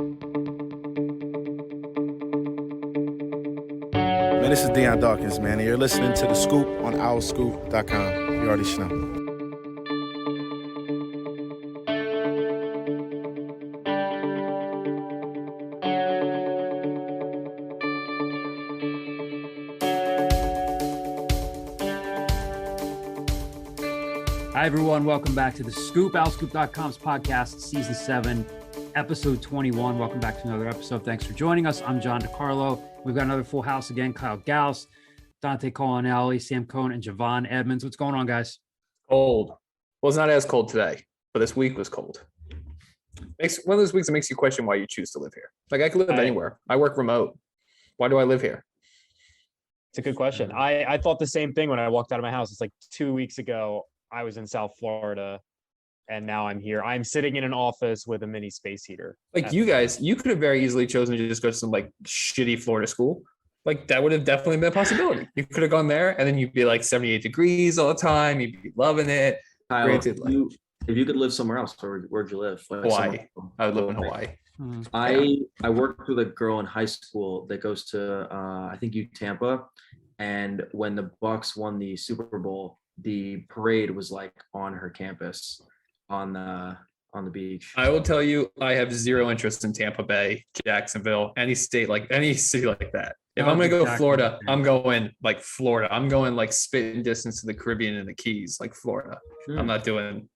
Man, this is Deion Dawkins, man, and you're listening to The Scoop on OwlScoop.com. You already know. Hi, everyone. Welcome back to The Scoop, OwlScoop.com's podcast, Season 7, Episode 21. Welcome back to another episode. Thanks for joining us. I'm John DeCarlo. We've got another full house again. Kyle Gauss, Dante Colinelli, Sam Cohn, and Javon Edmonds. What's going on, guys? Cold. Well, it's not as cold today, but this week was cold. Makes one of those weeks that makes you question why you choose to live here. Like, I could live anywhere. I work remote. Why do I live here? It's a good question. I thought the same thing when I walked out of my house. It's like 2 weeks ago. I was in South Florida, and now I'm here. I'm sitting in an office with a mini space heater. Like, you guys, you could have very easily chosen to just go to some like shitty Florida school. Like, that would have definitely been a possibility. You could have gone there, and then you'd be like 78 degrees all the time. You'd be loving it. Kyle, Granted, if you could live somewhere else, where'd you live? Like Hawaii. I would live in Hawaii. I worked with a girl in high school that goes to I think Tampa, and when the Bucks won the Super Bowl, the parade was like on her campus on the beach. I will tell you, I have zero interest in Tampa Bay, Jacksonville, any state, like any city like that. If I'm going to go Florida, I'm going like Florida. I'm going like spitting distance to the Caribbean and the Keys, like Florida. Sure. I'm not doing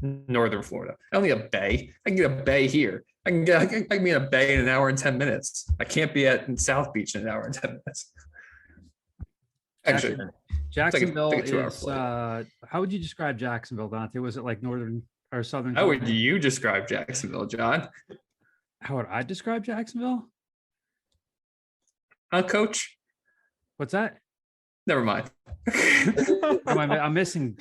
northern Florida. I don't need a bay. I can get a bay here. I can be in a bay in an hour and 10 minutes. I can't be in South Beach in an hour and 10 minutes. Actually, Jacksonville is, how would you describe Jacksonville, Dante? Was it like northern or southern? How would you describe Jacksonville, John? How would I describe Jacksonville? Coach? What's that? Never mind. I'm missing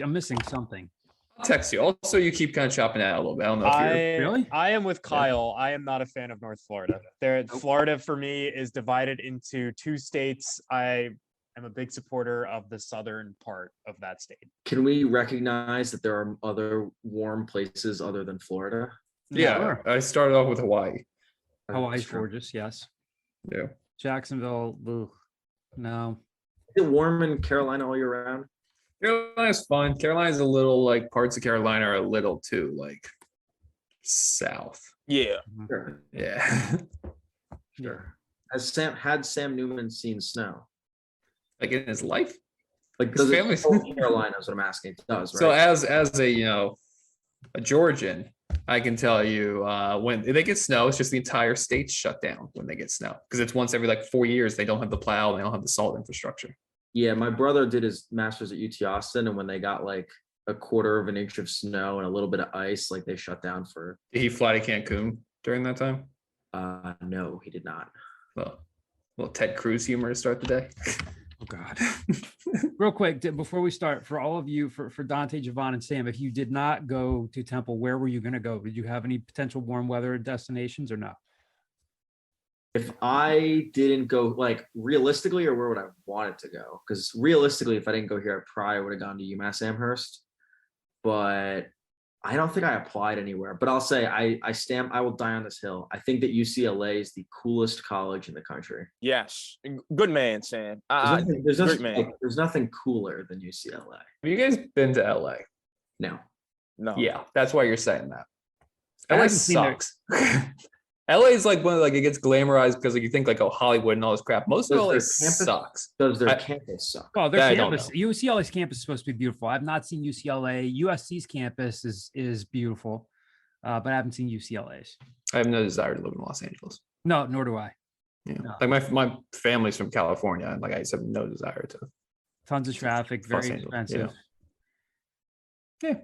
something. I'll text you. Also, you keep kind of chopping at it a little bit. I don't know if you're really. I am with Kyle. I am not a fan of North Florida. Florida for me is divided into two states. I am a big supporter of the southern part of that state. Can we recognize that there are other warm places other than Florida? Yeah, sure. I started off with Hawaii. Hawaii's gorgeous, yes. Yeah. Jacksonville, no. Is it warm in Carolina all year round? Carolina's fun. Carolina's a little like parts of Carolina are a little too like south. Yeah. Sure. Yeah. Sure. Had Sam Newman seen snow? Like in his life? Like his family. Carolina is what I'm asking. It does, right? So as a a Georgian, I can tell you when they get snow, it's just the entire state's shut down when they get snow because it's once every like 4 years. They don't have the plow, they don't have the salt infrastructure. Yeah, my brother did his master's at UT Austin, and when they got like a quarter of an inch of snow and a little bit of ice, like they shut down for. Did he fly to Cancun during that time? No, he did not. Well, little Ted Cruz humor to start the day. Oh God. Real quick, before we start, for all of you, for Dante, Javon, and Sam, if you did not go to Temple, where were you going to go? Did you have any potential warm weather destinations or no? If I didn't go, like realistically, or where would I wanted to go? Because realistically, if I didn't go here, I probably would have gone to UMass Amherst. But I don't think I applied anywhere. But I'll say I will die on this hill. I think that UCLA is the coolest college in the country. Yes. Good man, Sam. There's nothing cooler than UCLA. Have you guys been to LA? No. Yeah, that's why you're saying that. I LA haven't seen sucks. LA is like one of it gets glamorized because like you think like Hollywood and all this crap. Most of LA sucks. Does their campus suck? Oh, their campus. UCLA's campus is supposed to be beautiful. I've not seen UCLA. USC's campus is beautiful, but I haven't seen UCLA's. I have no desire to live in Los Angeles. No, nor do I. Yeah, no. Like my family's from California, and like I just have no desire to. Tons of traffic, very expensive. Yeah.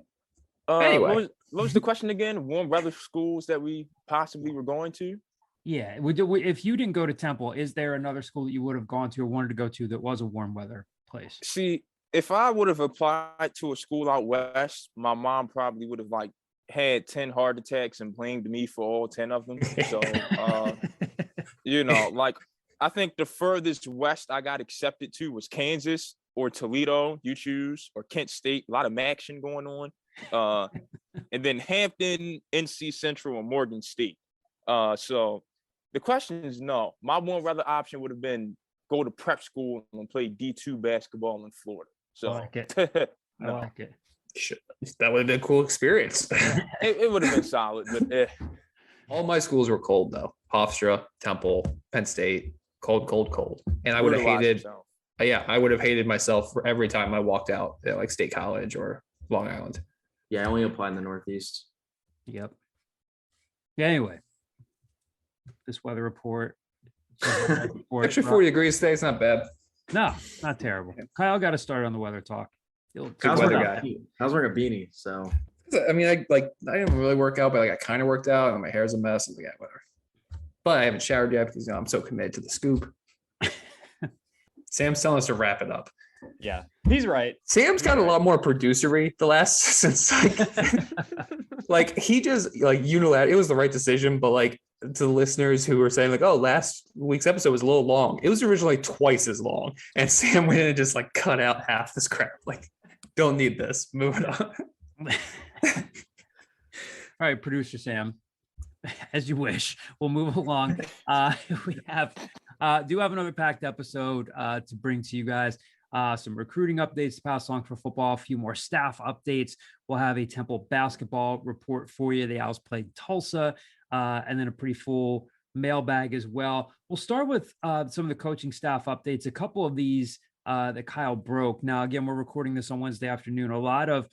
Anyway, what was the question again? Warm weather schools that we possibly were going to? Yeah, if you didn't go to Temple, is there another school that you would have gone to or wanted to go to that was a warm weather place? See, if I would have applied to a school out west, my mom probably would have like had 10 heart attacks and blamed me for all 10 of them. So, like I think the furthest west I got accepted to was Kansas or Toledo, you choose, or Kent State. A lot of action going on. And then Hampton, NC Central, and Morgan State. So the question is no. My one rather option would have been go to prep school and play D2 basketball in Florida. So I like it. I no, like it. That would have been a cool experience. it would have been solid, but All my schools were cold though. Hofstra, Temple, Penn State, cold. And I would have Brutalized hated, yourself. I would have hated myself for every time I walked out at like State College or Long Island. Yeah, I only apply in the Northeast. Yep. Yeah, anyway, this weather report. Extra 40 degrees today, it's not bad. No, not terrible. Kyle got to start on the weather talk. I was weather wearing a beanie, so I mean, I didn't really work out, but like I kind of worked out and my hair's a mess. I'm like, yeah, whatever. But I haven't showered yet because I'm so committed to the scoop. Sam's telling us to wrap it up. Yeah, he's right. Sam's got a lot more producery the last since like he just like unilateral. It was the right decision, but like to the listeners who were saying like, oh, last week's episode was a little long. It was originally twice as long, and Sam went in and just like cut out half this crap. Like, don't need this. Moving on. All right, producer Sam, as you wish. We'll move along. We do have another packed episode to bring to you guys. Some recruiting updates to pass along for football, a few more staff updates. We'll have a Temple basketball report for you. The Owls played Tulsa, and then a pretty full mailbag as well. We'll start with some of the coaching staff updates. A couple of these that Kyle broke. Now, again, we're recording this on Wednesday afternoon. A lot of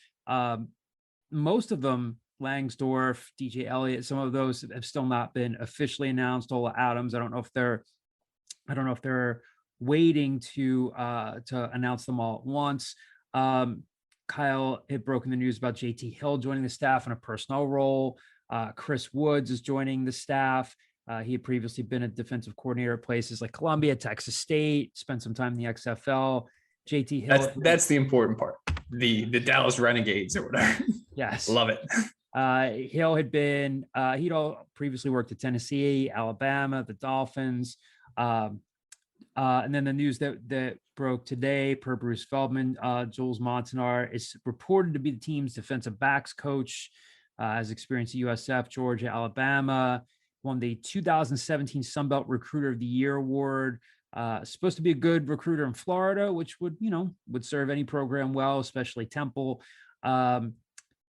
most of them, Langsdorf, DJ Elliott, some of those have still not been officially announced. Ola Adams, I don't know if they're waiting to announce them all at once. Kyle had broken the news about JT Hill joining the staff in a personnel role. Chris Woods is joining the staff. He had previously been a defensive coordinator at places like Columbia, Texas State, spent some time in the XFL. JT Hill. That's the important part. The Dallas Renegades or whatever. Yes. Love it. Hill had been, he'd all previously worked at Tennessee, Alabama, the Dolphins. And then the news that broke today, per Bruce Feldman, Jules Montanar is reported to be the team's defensive backs coach, has experience at USF, Georgia, Alabama, won the 2017 Sunbelt Recruiter of the Year award. Supposed to be a good recruiter in Florida, which would serve any program well, especially Temple. What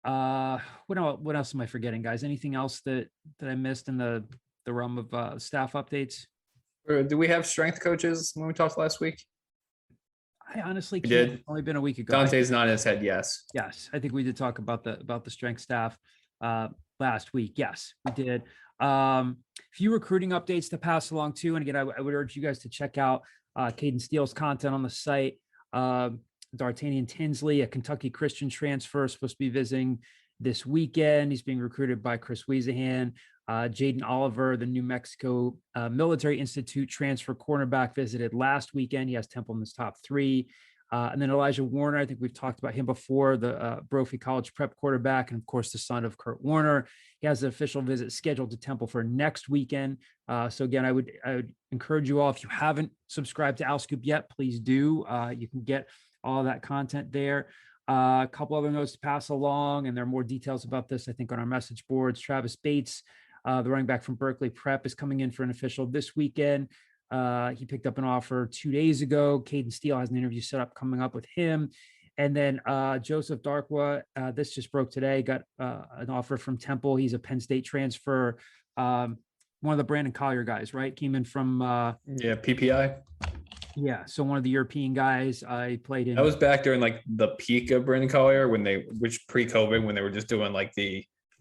else am I forgetting, guys? Anything else that I missed in the realm of staff updates? Do we have strength coaches when we talked last week? I honestly can't. did. It's only been a week ago. Dante's nodding his head yes. Yes, I think we did talk about the strength staff last week. Yes, we did. Few recruiting updates to pass along too. And again, I would urge you guys to check out Caden Steele's content on the site. D'Artagnan Tinsley, a Kentucky Christian transfer, supposed to be visiting this weekend. He's being recruited by Chris Wiesahan. Jaden Oliver, the New Mexico Military Institute transfer cornerback, visited last weekend. He has Temple in his top three. And then Elijah Warner, I think we've talked about him before, the Brophy College prep quarterback, and of course the son of Kurt Warner. He has an official visit scheduled to Temple for next weekend. So again, I would encourage you all, if you haven't subscribed to OwlScoop yet, please do. You can get all of that content there. A couple other notes to pass along, and there are more details about this, I think, on our message boards. Travis Bates, the running back from Berkeley Prep, is coming in for an official this weekend. He picked up an offer 2 days ago. Caden Steele has an interview set up coming up with him. And then Joseph Darkwa, this just broke today, got an offer from Temple. He's a Penn State transfer. One of the Brandon Collier guys, right? Came in from PPI. Yeah, so one of the European guys. I played in. That was back during like the peak of Brandon Collier which pre-COVID, when they were just doing like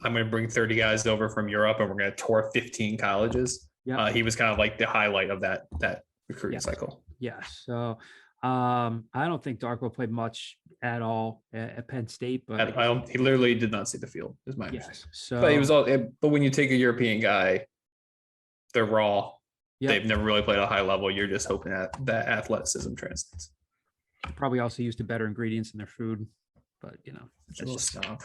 I'm going to bring 30 guys over from Europe and we're going to tour 15 colleges. Yeah, he was kind of like the highlight of that recruiting cycle. Yeah, so I don't think Darko played much at all at Penn State, but he literally did not see the field. Is my understanding. So, but he was But when you take a European guy, they're raw. Yep. They've never really played at a high level. You're just hoping that athleticism translates. Probably also used to better ingredients in their food, but stop.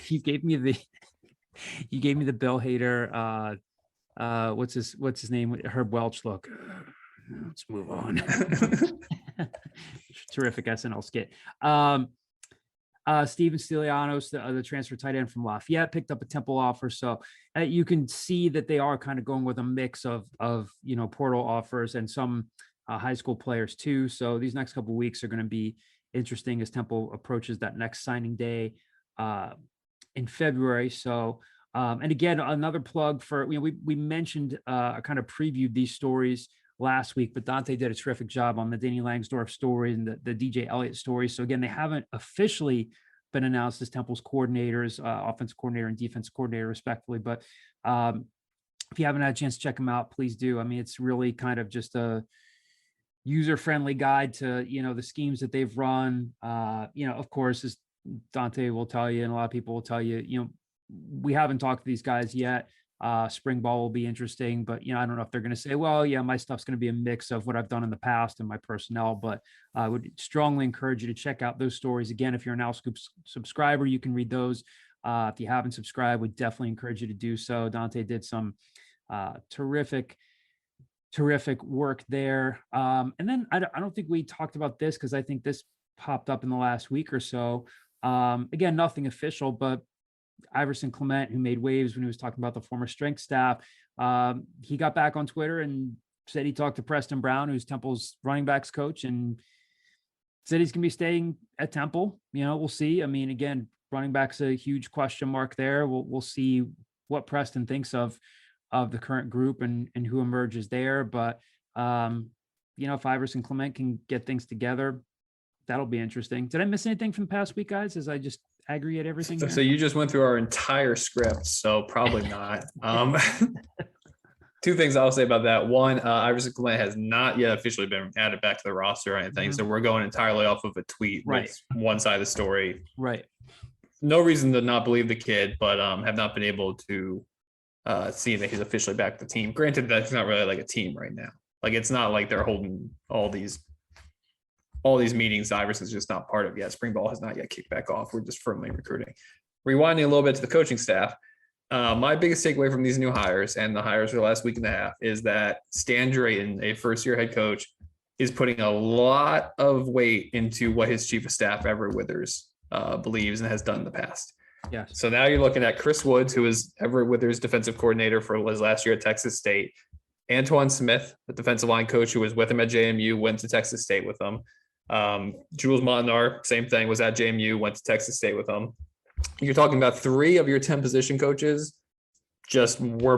You gave me the Bill Hader. What's his name? Herb Welch look. Let's move on. Terrific SNL skit. Steven Stilianos, the transfer tight end from Lafayette, picked up a Temple offer. So you can see that they are kind of going with a mix of portal offers and some high school players too. So these next couple of weeks are going to be interesting as Temple approaches that next signing day in February. So and again, another plug for, we mentioned, kind of previewed these stories last week, but Dante did a terrific job on the Danny Langsdorff story and the DJ Elliott story. So again, they haven't officially been announced as Temple's coordinators, offensive coordinator and defense coordinator respectively. But if you haven't had a chance to check them out, please do. I mean, it's really kind of just a user-friendly guide to, the schemes that they've run. Of course, as Dante will tell you, and a lot of people will tell you, we haven't talked to these guys yet. Spring ball will be interesting, but I don't know if they're going to say, well, yeah, my stuff's going to be a mix of what I've done in the past and my personnel, but I would strongly encourage you to check out those stories. Again, if you're an OwlScoop subscriber, you can read those. If you haven't subscribed, we definitely encourage you to do so. Dante did some terrific work there. And then I don't think we talked about this because I think this popped up in the last week or so. Again, nothing official, but Iverson Clement, who made waves when he was talking about the former strength staff, he got back on Twitter and said he talked to Preston Brown, who's Temple's running backs coach, and said he's going to be staying at Temple. We'll see. I mean, again, running back's a huge question mark there. We'll see what Preston thinks of the current group and who emerges there. But, if Iverson Clement can get things together, that'll be interesting. Did I miss anything from the past week, guys, as I just aggregate everything? So you just went through our entire script, so probably not. Two things I'll say about that. One, Iverson Clement has not yet officially been added back to the roster or anything. So we're going entirely off of a tweet. Right. With one side of the story. Right. No reason to not believe the kid, but have not been able to see that he's officially back to the team. Granted, that's not really like a team right now. Like, it's not like they're holding all these meetings. Iverson's just not part of yet. Spring ball has not yet kicked back off. We're just firmly recruiting. Rewinding a little bit to the coaching staff. My biggest takeaway from these new hires and the hires for the last week and a half is that Stan Drayton, a first-year head coach, is putting a lot of weight into what his chief of staff, Everett Withers, believes and has done in the past. Yes. So now you're looking at Chris Woods, who is Everett Withers' defensive coordinator for his last year at Texas State. Antoine Smith, the defensive line coach who was with him at JMU, went to Texas State with him. Jules Montenar, same thing, was at JMU, went to Texas State with him. You're talking about 3 of your 10 position coaches just were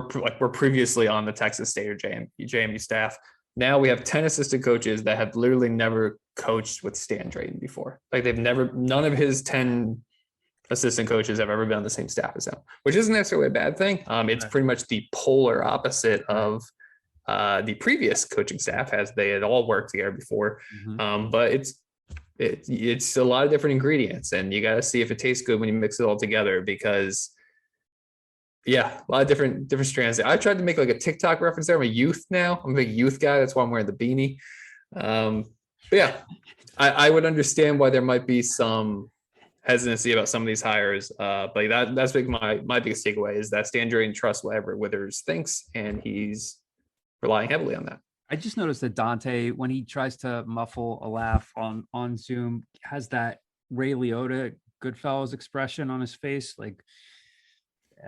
previously on the Texas State or JMU staff. Now we have 10 assistant coaches that have literally never coached with Stan Drayton before. Like, none of his 10 assistant coaches have ever been on the same staff as him, which isn't necessarily a bad thing. It's pretty much the polar opposite of the previous coaching staff, as they had all worked together before. But it's a lot of different ingredients, and you got to see if it tastes good when you mix it all together, because a lot of different strands. I tried to make like a TikTok reference there. I'm a youth now. I'm a big youth guy. That's why I'm wearing the beanie. I would understand why there might be some hesitancy about some of these hires. But that's my biggest takeaway is that Stan Drayton trusts what Everett Withers thinks, and he's relying heavily on that. I just noticed that Dante, when he tries to muffle a laugh on Zoom, has that Ray Liotta Goodfellas expression on his face. Like,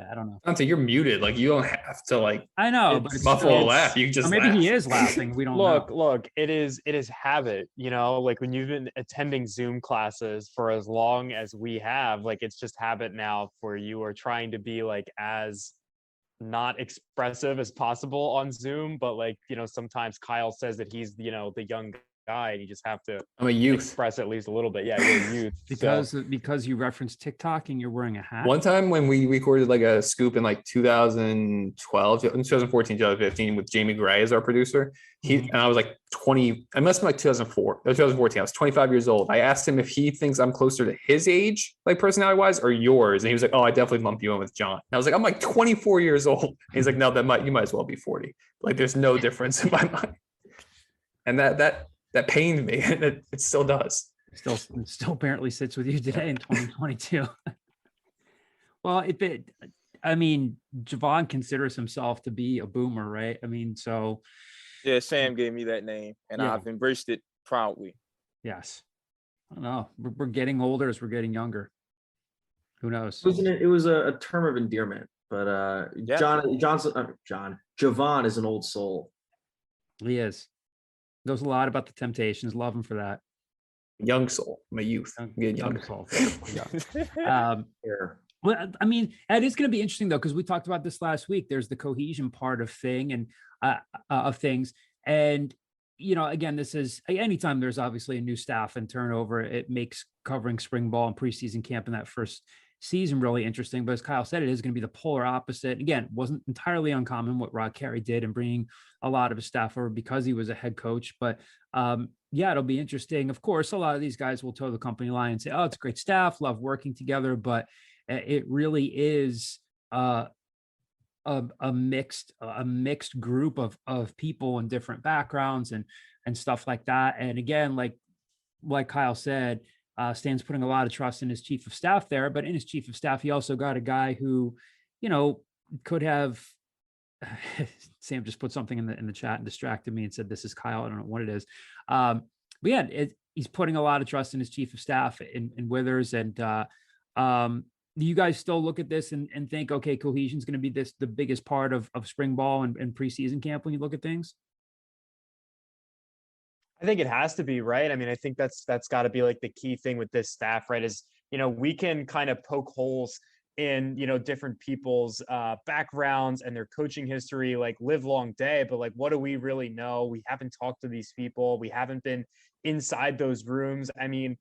I don't know. Dante, you're muted. Like, you don't have to I know, but it's muffle a laugh. You can just maybe laugh. he is laughing. We don't know. Look, it is habit, like when you've been attending Zoom classes for as long as we have, like, it's just habit now for you are trying to be like as not expressive as possible on Zoom, but sometimes Kyle says that he's the young guy and you just have to I'm a youth. express at least a little bit. Yeah, you're a youth. because you referenced TikTok and you're wearing a hat. One time when we recorded like a scoop in like 2012, 2014, 2015 with Jamie Gray as our producer, and I was like 20, I must have been like 2004, 2014. I was 25 years old. I asked him if he thinks I'm closer to his age, like personality wise, or yours. And he was like, oh, I definitely lump you in with John. And I was like, I'm like 24 years old. And he's like, no, you might as well be 40. Like, there's no difference in my mind. And that pained me, and it still does. It still apparently sits with you today in 2022. Well, Javon considers himself to be a boomer, right? So. Yeah, Sam gave me that name, and Yeah. I've embraced it proudly. Yes. I don't know. We're getting older as we're getting younger. Who knows? It was a term of endearment, but Yeah. Javon is an old soul. He is. Knows a lot about the Temptations. Love him for that. Young soul, my youth. Getting Young younger. soul. Here. Well, I mean, it is going to be interesting though, because we talked about this last week. There's the cohesion part of things, and again, this is anytime there's obviously a new staff and turnover, it makes covering spring ball and preseason camp in that first season really interesting. But as Kyle said, it is going to be the polar opposite. Again, wasn't entirely uncommon what Rod Carey did and bringing a lot of his staff over because he was a head coach. But yeah, it'll be interesting. Of course, a lot of these guys will toe the company line and say, "Oh, it's a great staff, love working together," but it really is a mixed group of people in different backgrounds and stuff like that. And again, like Kyle said, Stan's putting a lot of trust in his chief of staff there, but in his chief of staff, he also got a guy who, could have. Sam just put something in the chat and distracted me and said, "This is Kyle." I don't know what it is. But yeah, he's putting a lot of trust in his chief of staff in Withers. And do you guys still look at this and think, okay, cohesion is going to be the biggest part of spring ball and preseason camp when you look at things? I think it has to be, right? I mean, I think that's got to be like the key thing with this staff, right? Is, we can kind of poke holes in, different people's backgrounds and their coaching history, like live long day, but like, what do we really know? We haven't talked to these people. We haven't been inside those rooms. I mean,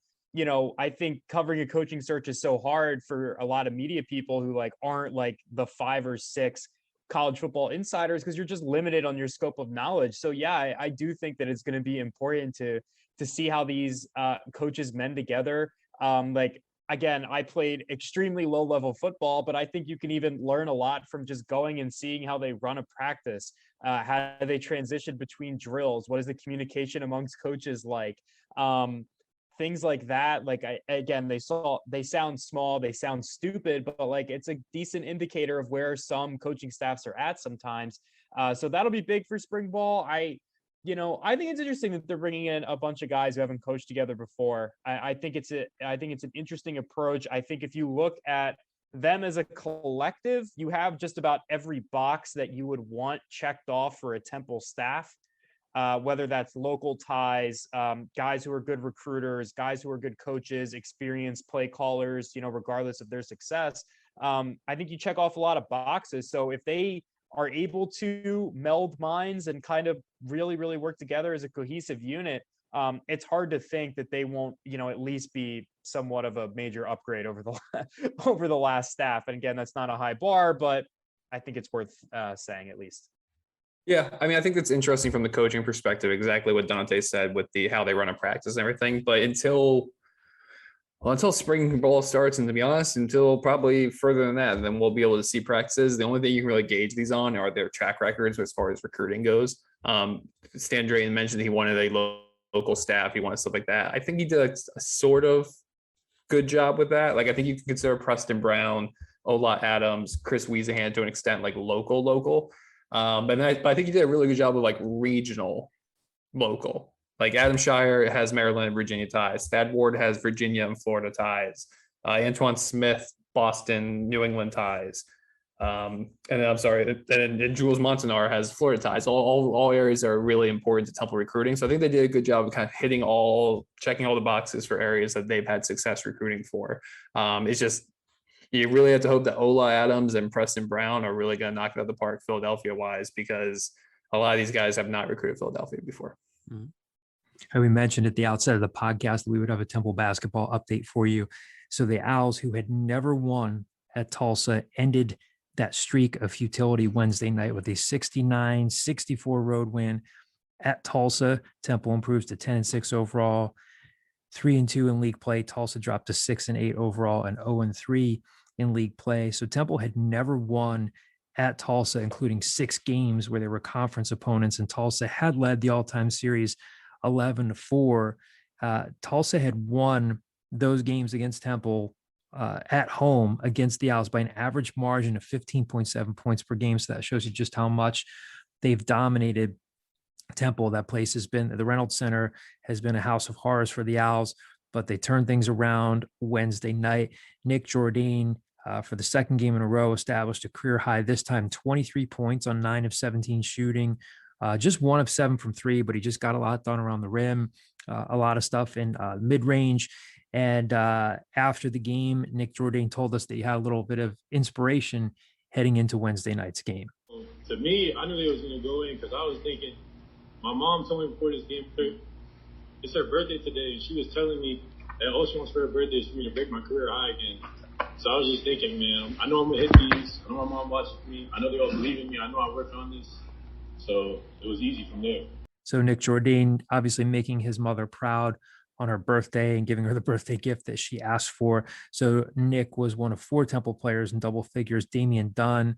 I think covering a coaching search is so hard for a lot of media people who like aren't like the 5 or 6 college football insiders, because you're just limited on your scope of knowledge. So yeah, I do think that it's going to be important to see how these coaches mend together. Like, again, I played extremely low level football, but I think you can even learn a lot from just going and seeing how they run a practice, how they transition between drills. What is the communication amongst coaches like? Things like that. Like, they sound small, they sound stupid, but like, it's a decent indicator of where some coaching staffs are at sometimes. So that'll be big for spring ball. I think it's interesting that they're bringing in a bunch of guys who haven't coached together before. I think it's an interesting approach. I think if you look at them as a collective, you have just about every box that you would want checked off for a Temple staff. Whether that's local ties, guys who are good recruiters, guys who are good coaches, experienced play callers, regardless of their success. I think you check off a lot of boxes. So if they are able to meld minds and kind of really, really work together as a cohesive unit, it's hard to think that they won't, at least be somewhat of a major upgrade over the last staff. And again, that's not a high bar, but I think it's worth saying at least. Yeah, I mean, I think that's interesting from the coaching perspective, exactly what Dante said with how they run a practice and everything. But until spring ball starts, and to be honest, until probably further than that, then we'll be able to see practices. The only thing you can really gauge these on are their track records as far as recruiting goes. Stan Drayton mentioned he wanted a local staff, he wanted stuff like that. I think he did a sort of good job with that. Like, I think you can consider Preston Brown, Ola Adams, Chris Wiesahan to an extent like local. But I think he did a really good job of like regional local. Like Adam Shire has Maryland and Virginia ties. Thad Ward has Virginia and Florida ties. Antoine Smith, Boston, New England ties. And Jules Montanar has Florida ties. All areas are really important to Temple recruiting. So I think they did a good job of kind of checking all the boxes for areas that they've had success recruiting for. It's just, you really have to hope that Ola Adams and Preston Brown are really going to knock it out of the park Philadelphia-wise, because a lot of these guys have not recruited Philadelphia before. Mm-hmm. And we mentioned at the outset of the podcast that we would have a Temple basketball update for you. So the Owls, who had never won at Tulsa, ended that streak of futility Wednesday night with a 69-64 road win at Tulsa. Temple improves to 10-6 overall, 3-2 in league play. Tulsa dropped to 6-8 overall and 0-3 in league play. So Temple had never won at Tulsa, including 6 games where they were conference opponents, and Tulsa had led the all-time series 11-4. Tulsa had won those games against Temple at home against the Owls by an average margin of 15.7 points per game. So that shows you just how much they've dominated Temple. That place has been, the Reynolds Center has been a house of horrors for the Owls. but they turned things around Wednesday night. Nick Jourdain, for the second game in a row, established a career high, this time 23 points on 9 of 17 shooting, just 1 of 7 from 3, but he just got a lot done around the rim, a lot of stuff in mid-range. And after the game, Nick Jourdain told us that he had a little bit of inspiration heading into Wednesday night's game. To me, I knew they was going to go in because I was thinking, my mom told me before this game, it's her birthday today, and she was telling me that all she wants for her birthday is for me to break my career high again. So I was just thinking, man, I know I'm going to hit these. I know my mom watching me. I know they all believe in me. I know I worked on this. So it was easy from there. So Nick Jourdain obviously making his mother proud on her birthday and giving her the birthday gift that she asked for. So Nick was one of 4 Temple players in double figures. Damian Dunn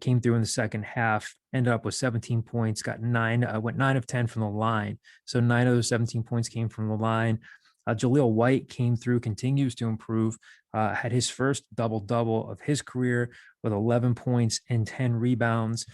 came through in the second half, ended up with 17 points, went 9 of 10 from the line. So 9 of those 17 points came from the line. Jaleel White came through, continues to improve, had his first double-double of his career with 11 points and 10 rebounds.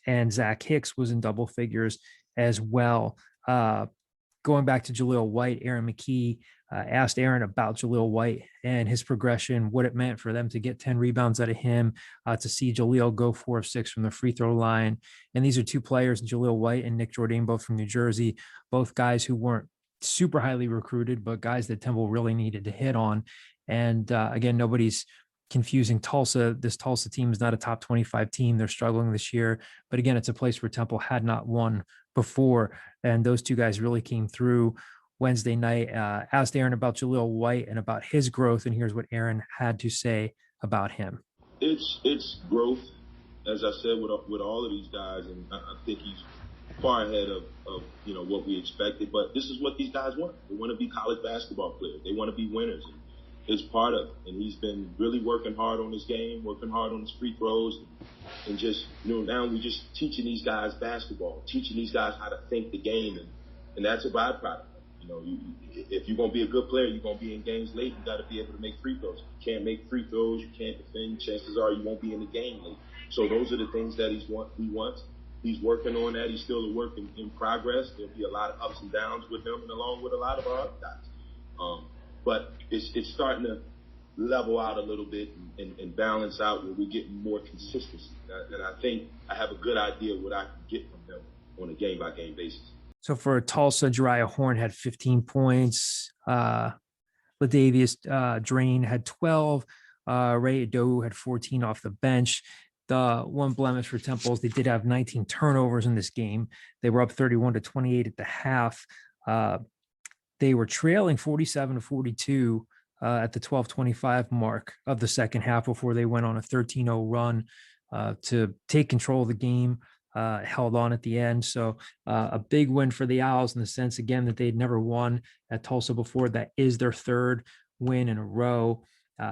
And Zach Hicks was in double figures as well. Going back to Jaleel White, Aaron McKie asked Aaron about Jaleel White and his progression, what it meant for them to get 10 rebounds out of him, to see Jaleel go 4 of 6 from the free throw line. And these are 2 players, Jaleel White and Nick Jourdain, both from New Jersey, both guys who weren't super highly recruited, but guys that Temple really needed to hit on. And again, nobody's confusing Tulsa. This Tulsa team is not a top 25 team. They're struggling this year. But again, it's a place where Temple had not won before. And those 2 guys really came through Wednesday night. Asked Aaron about Jaleel White and about his growth. And here's what Aaron had to say about him. It's growth, as I said, with all of these guys. And I think he's far ahead of what we expected. But this is what these guys want. They want to be college basketball players. They want to be winners. And it's part of it. And he's been really working hard on his game, working hard on his free throws. And just, now we're just teaching these guys basketball, teaching these guys how to think the game. And that's a byproduct. If you're going to be a good player, you're going to be in games late, you got to be able to make free throws. You can't make free throws, you can't defend, chances are you won't be in the game late. So those are the things that he wants. He's working on that. He's still a work in progress. There'll be a lot of ups and downs with him and along with a lot of our other guys. But it's starting to level out a little bit and balance out where we're getting more consistency. And I think I have a good idea what I can get from them on a game-by-game basis. So for Tulsa, Jariah Horn had 15 points. Ladavius Drain had 12. Ray Doe had 14 off the bench. The one blemish for Temple is they did have 19 turnovers in this game. They were up 31-28 at the half. They were trailing 47-42 at the 12:25 mark of the second half before they went on a 13-0 run to take control of the game, held on at the end. So a big win for the Owls in the sense, again, that they'd never won at Tulsa before. That is their 3rd win in a row.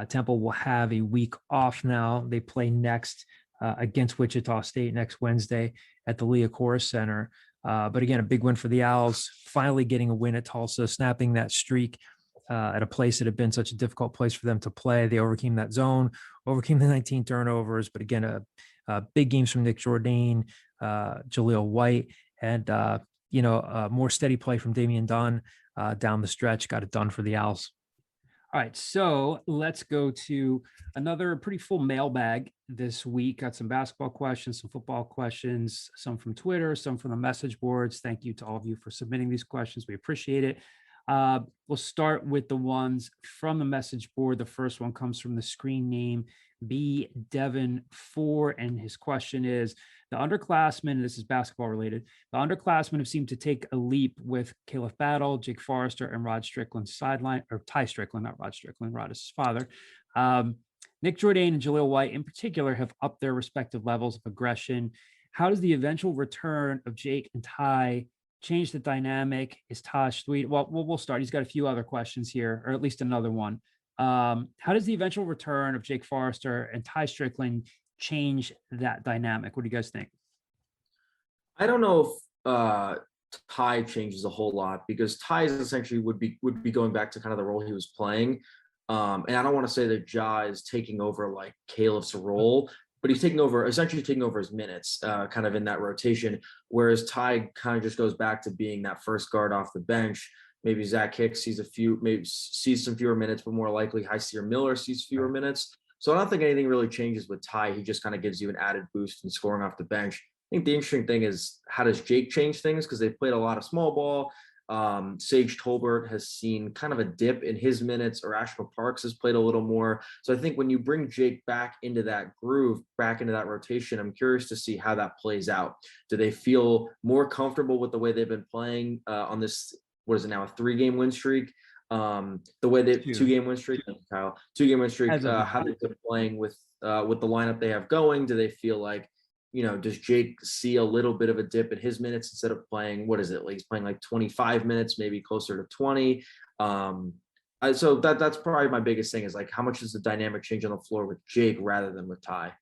Temple will have a week off now. They play next against Wichita State next Wednesday at the Leah Corus Center. But again, a big win for the Owls, finally getting a win at Tulsa, snapping that streak at a place that had been such a difficult place for them to play. They overcame that zone, overcame the 19 turnovers. But again, big games from Nick Jourdain, Jaleel White, and more steady play from Damian Dunn down the stretch. Got it done for the Owls. All right, so let's go to another pretty full mailbag this week. Got some basketball questions, some football questions, some from Twitter, some from the message boards. Thank you to all of you for submitting these questions. We appreciate it. We'll start with the ones from the message board. The first one comes from the screen name B Devon 4, and his question is: the underclassmen, and this is basketball related, the underclassmen have seemed to take a leap with Caleb Battle, Jake Forrester, and Rod Strickland's sideline, or Ty Strickland, not Rod Strickland, Rod is his father. Nick Jourdain and Jaleel White in particular have upped their respective levels of aggression. How does the eventual return of Jake and Ty change the dynamic? Is Tosh sweet? Well, we'll start. He's got a few other questions here, or at least another one. How does the eventual return of Jake Forrester and Ty Strickland change that dynamic? What do you guys think? I don't know if Ty changes a whole lot, because Ty essentially would be going back to kind of the role he was playing. And I don't want to say that Ja is taking over like Caleb's role, but he's essentially taking over his minutes, kind of in that rotation. Whereas Ty kind of just goes back to being that first guard off the bench, Maybe Zach Hicks sees some fewer minutes, but more likely Hysier Miller sees fewer minutes. So I don't think anything really changes with Ty. He just kind of gives you an added boost in scoring off the bench. I think the interesting thing is, how does Jake change things? Because they've played a lot of small ball. Sage Tolbert has seen kind of a dip in his minutes. Erasmo Parks has played a little more. So I think when you bring Jake back into that groove, back into that rotation, I'm curious to see how that plays out. Do they feel more comfortable with the way they've been playing on this, what is it now, a 3-game win streak? The way they 2-game win streak, Kyle, 2-game win streak, how they've been playing with the lineup they have going. Do they feel like, does Jake see a little bit of a dip in his minutes instead of playing, what is it? Like he's playing like 25 minutes, maybe closer to 20. So that's probably my biggest thing, is like, how much does the dynamic change on the floor with Jake rather than with Ty?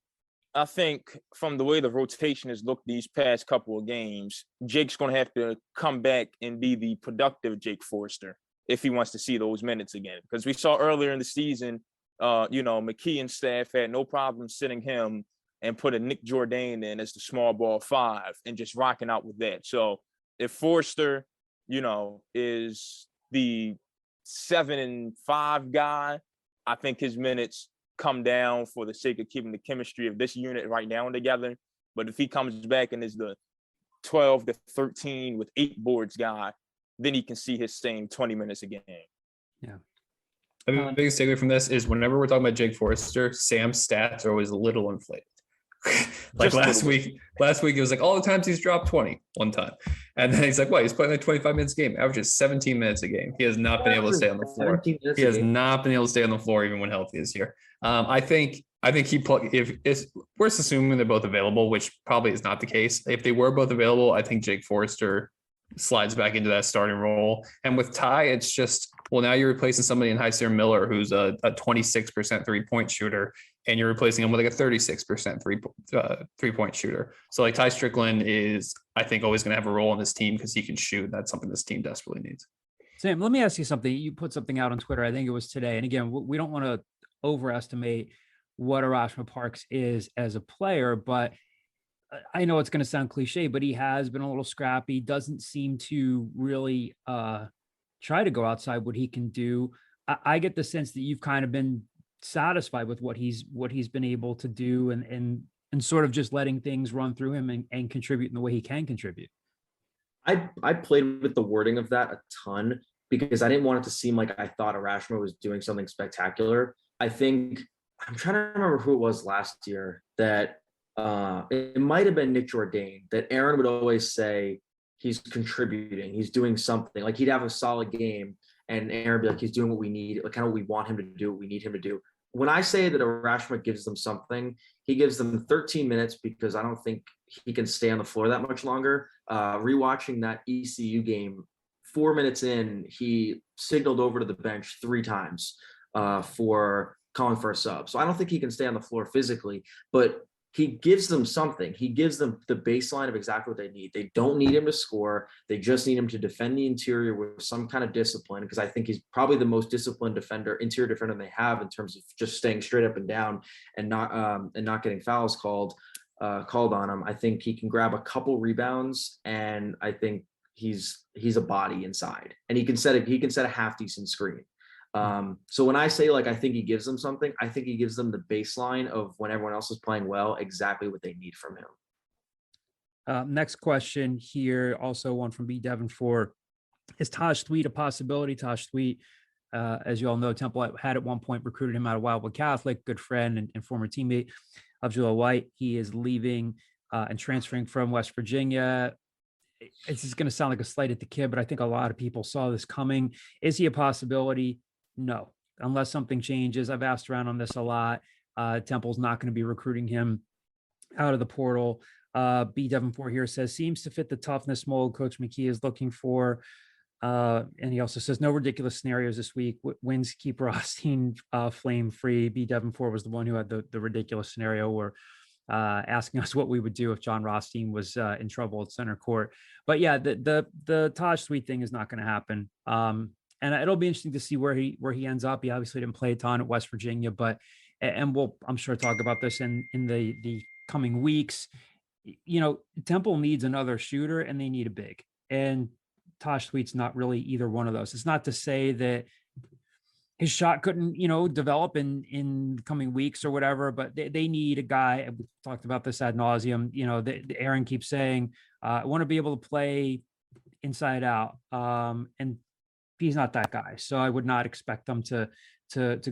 I think from the way the rotation has looked these past couple of games, Jake's going to have to come back and be the productive Jake Forster if he wants to see those minutes again. Because we saw earlier in the season, McKie and staff had no problem sitting him and put a Nick Jourdain in as the small ball 5 and just rocking out with that. So if Forster, is the 7-5 guy, I think his minutes come down for the sake of keeping the chemistry of this unit right now together. But if he comes back and is the 12 to 13 with 8 boards guy, then he can see his same 20 minutes a game. Yeah. I mean, the biggest takeaway from this is whenever we're talking about Jake Forster, Sam's stats are always a little inflated. Like last week it was like all the times he's dropped 20 one time, and then he's like, what, he's playing like 25 minutes a game, averages 17 minutes a game. He has not been able to stay on the floor. He has not been able to stay on the floor even when healthy this year. I think if it's, we're assuming they're both available, which probably is not the case. If they were both available, I think Jake Forster slides back into that starting role. And with Ty, it's just, well, now you're replacing somebody in Hysier Miller who's a 26% 3-point shooter, and you're replacing him with like a 36% three-point shooter. So like Ty Strickland is, I think, always going to have a role on this team because he can shoot. That's something this team desperately needs. Sam, let me ask you something. You put something out on Twitter, I think it was today. And again, we don't want to overestimate what Erasmo Parks is as a player, but I know it's going to sound cliche, but he has been a little scrappy, doesn't seem to really try to go outside what he can do. I get the sense that you've kind of been satisfied with what he's been able to do and sort of just letting things run through him and contribute in the way he can contribute. I played with the wording of that a ton because I didn't want it to seem like I thought Erasmo was doing something spectacular. I think, I'm trying to remember who it was last year that it might have been Nick Jourdain, that Aaron would always say he's contributing, he's doing something. Like he'd have a solid game and Aaron would be like, he's doing what we need, like kind of what we want him to do, what we need him to do. When I say that Erasmo gives them something, he gives them 13 minutes because I don't think he can stay on the floor that much longer. Rewatching that ECU game, 4 minutes in, he signaled over to the bench 3 times for calling for a sub. So I don't think he can stay on the floor physically, but he gives them something. He gives them the baseline of exactly what they need. They don't need him to score. They just need him to defend the interior with some kind of discipline, because I think he's probably the most disciplined interior defender they have in terms of just staying straight up and down and not getting fouls called on him. I think he can grab a couple rebounds, and I think he's a body inside, and he can set a half decent screen. So when I say, like, I think he gives them something, I think he gives them the baseline of when everyone else is playing well, exactly what they need from him. Next question here, also one from B. Devon for, is Taj Thweatt a possibility? Taj Thweatt, as you all know, Temple had at one point recruited him out of Wildwood Catholic, good friend and former teammate of Jaleel White. He is leaving and transferring from West Virginia. It's just going to sound like a slight at the kid, but I think a lot of people saw this coming. Is he a possibility? No, unless something changes. I've asked around on this a lot. Temple's not going to be recruiting him out of the portal. B. Devonport here says, seems to fit the toughness mold Coach McKie is looking for. And he also says, no ridiculous scenarios this week. Wins keep Rothstein flame free. B. Devonport was the one who had the ridiculous scenario where asking us what we would do if John Rothstein was in trouble at center court. But yeah, the Taj Thweatt thing is not going to happen. And it'll be interesting to see where he ends up. He obviously didn't play a ton at West Virginia, and we'll, I'm sure, talk about this in the coming weeks. You know, Temple needs another shooter and they need a big. And Tosh Sweet's not really either one of those. It's not to say that his shot couldn't, develop in coming weeks or whatever, but they need a guy. We talked about this ad nauseum. Aaron keeps saying, I want to be able to play inside out. And he's not that guy. So I would not expect them to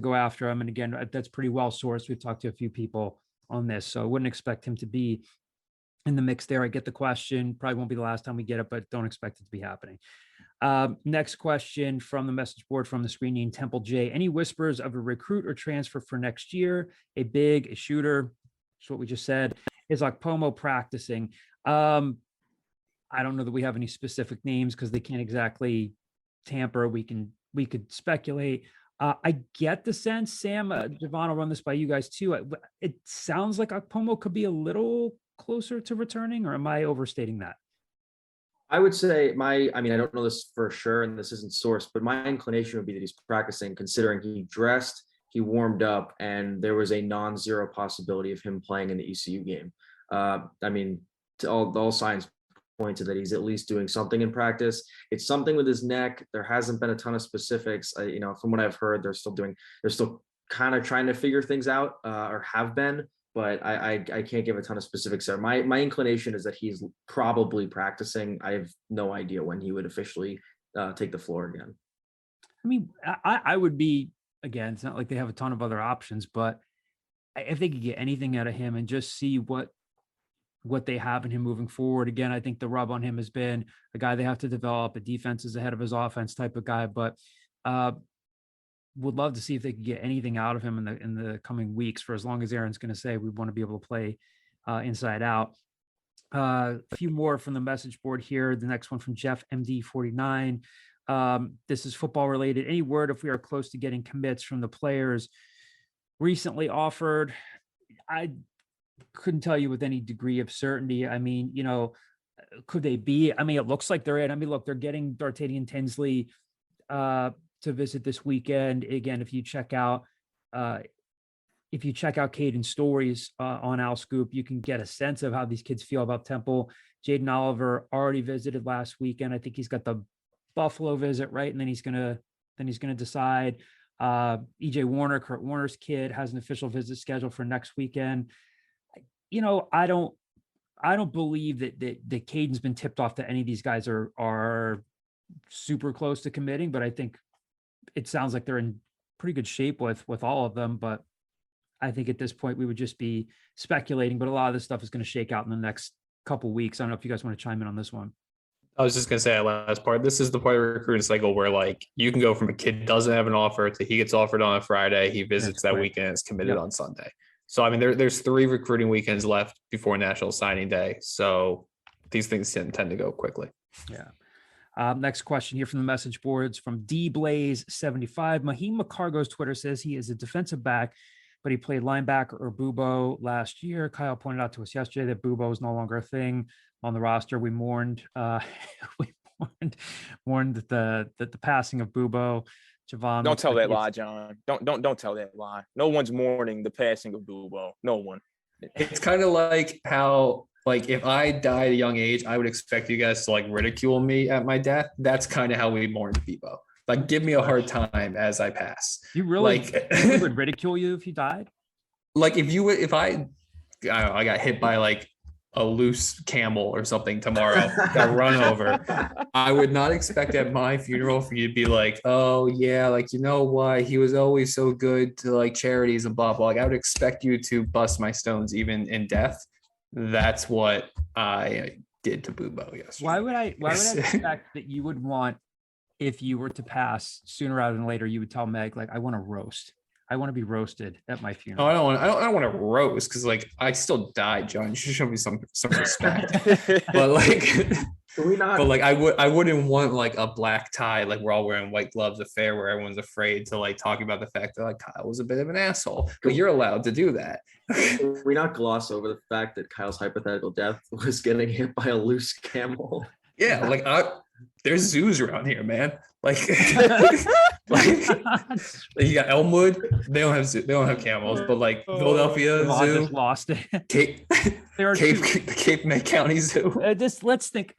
go after him. And again, that's pretty well sourced. We've talked to a few people on this, so I wouldn't expect him to be in the mix there. I get the question. Probably won't be the last time we get it, but don't expect it to be happening. Next question from the message board from the screening, Temple J. Any whispers of a recruit or transfer for next year? A big, a shooter. That's what we just said. Is Okpomo practicing? I don't know that we have any specific names because they can't exactly tamper. We could speculate. I get the sense, Sam, Javon, I'll run this by you guys too. It sounds like Okpomo could be a little closer to returning, or am I overstating that? I would say I don't know this for sure, and this isn't sourced, but my inclination would be that he's practicing, considering he dressed, he warmed up, and there was a non-zero possibility of him playing in the ECU game. All signs point to that he's at least doing something in practice. It's something with his neck. There hasn't been a ton of specifics. From what I've heard, they're still kind of trying to figure things out, or have been. But I can't give a ton of specifics there. My inclination is that he's probably practicing. I have no idea when he would officially take the floor again. I mean, I would be, again, it's not like they have a ton of other options, but if they could get anything out of him and just see what they have in him moving forward. Again, I think the rub on him has been a guy they have to develop. A defense is ahead of his offense type of guy, but would love to see if they could get anything out of him in the coming weeks, for as long as Aaron's going to say we want to be able to play inside out. A few more from the message board here. The next one from Jeff MD49. This is football related. Any word if we are close to getting commits from the players recently offered? I couldn't tell you with any degree of certainty. I mean, could they be? I mean, it looks like they're in. I mean, look, they're getting D'Artagnan Tinsley to visit this weekend. Again, if you check out Caden stories on Owl Scoop, you can get a sense of how these kids feel about Temple. Jaden Oliver already visited last weekend. I think he's got the Buffalo visit, right? And then he's gonna decide. EJ Warner, Kurt Warner's kid, has an official visit scheduled for next weekend. I don't believe that Caden's been tipped off that any of these guys are super close to committing, but I think it sounds like they're in pretty good shape with all of them. But I think at this point we would just be speculating, but a lot of this stuff is going to shake out in the next couple weeks. I don't know if you guys want to chime in on this one. I was just going to say that last part. This is the part of the recruiting cycle where you can go from a kid doesn't have an offer to he gets offered on a Friday. He visits that weekend, is committed on Sunday. So, I mean, there's 3 recruiting weekends left before National Signing Day. So these things tend to go quickly. Yeah. Next question here from the message boards from DBlaze75. Mahim McCargo's Twitter says he is a defensive back, but he played linebacker or Bubo last year. Kyle pointed out to us yesterday that Bubo is no longer a thing on the roster. We mourned the passing of Bubo. Javon, don't tell that lie, John. Don't tell that lie. No one's mourning the passing of Bubo. No one. It's kind of like how, if I die at a young age, I would expect you guys to ridicule me at my death. That's kind of how we mourn Bubo. Give me a hard time as I pass. You really you would ridicule you if you died? If I got hit by a loose camel or something tomorrow, got run over, I would not expect at my funeral for you to be like, oh yeah, you know why he was always so good to charities and blah blah. I would expect you to bust my stones even in death. That's what I did to Bubo yesterday. Why would I expect that you would want, if you were to pass sooner rather than later, you would tell Meg, I want to roast. I want to be roasted at my funeral. No, I don't want to roast because I still died, John. You should show me some respect. But I wouldn't want a black tie, we're all wearing white gloves affair where everyone's afraid to talk about the fact that Kyle was a bit of an asshole. But you're allowed to do that. Can we not gloss over the fact that Kyle's hypothetical death was getting hit by a loose camel? Yeah, there's zoos around here, man. You got Elmwood, they don't have camels, but Philadelphia Zoo, just lost it. Cape May County Zoo. Let's think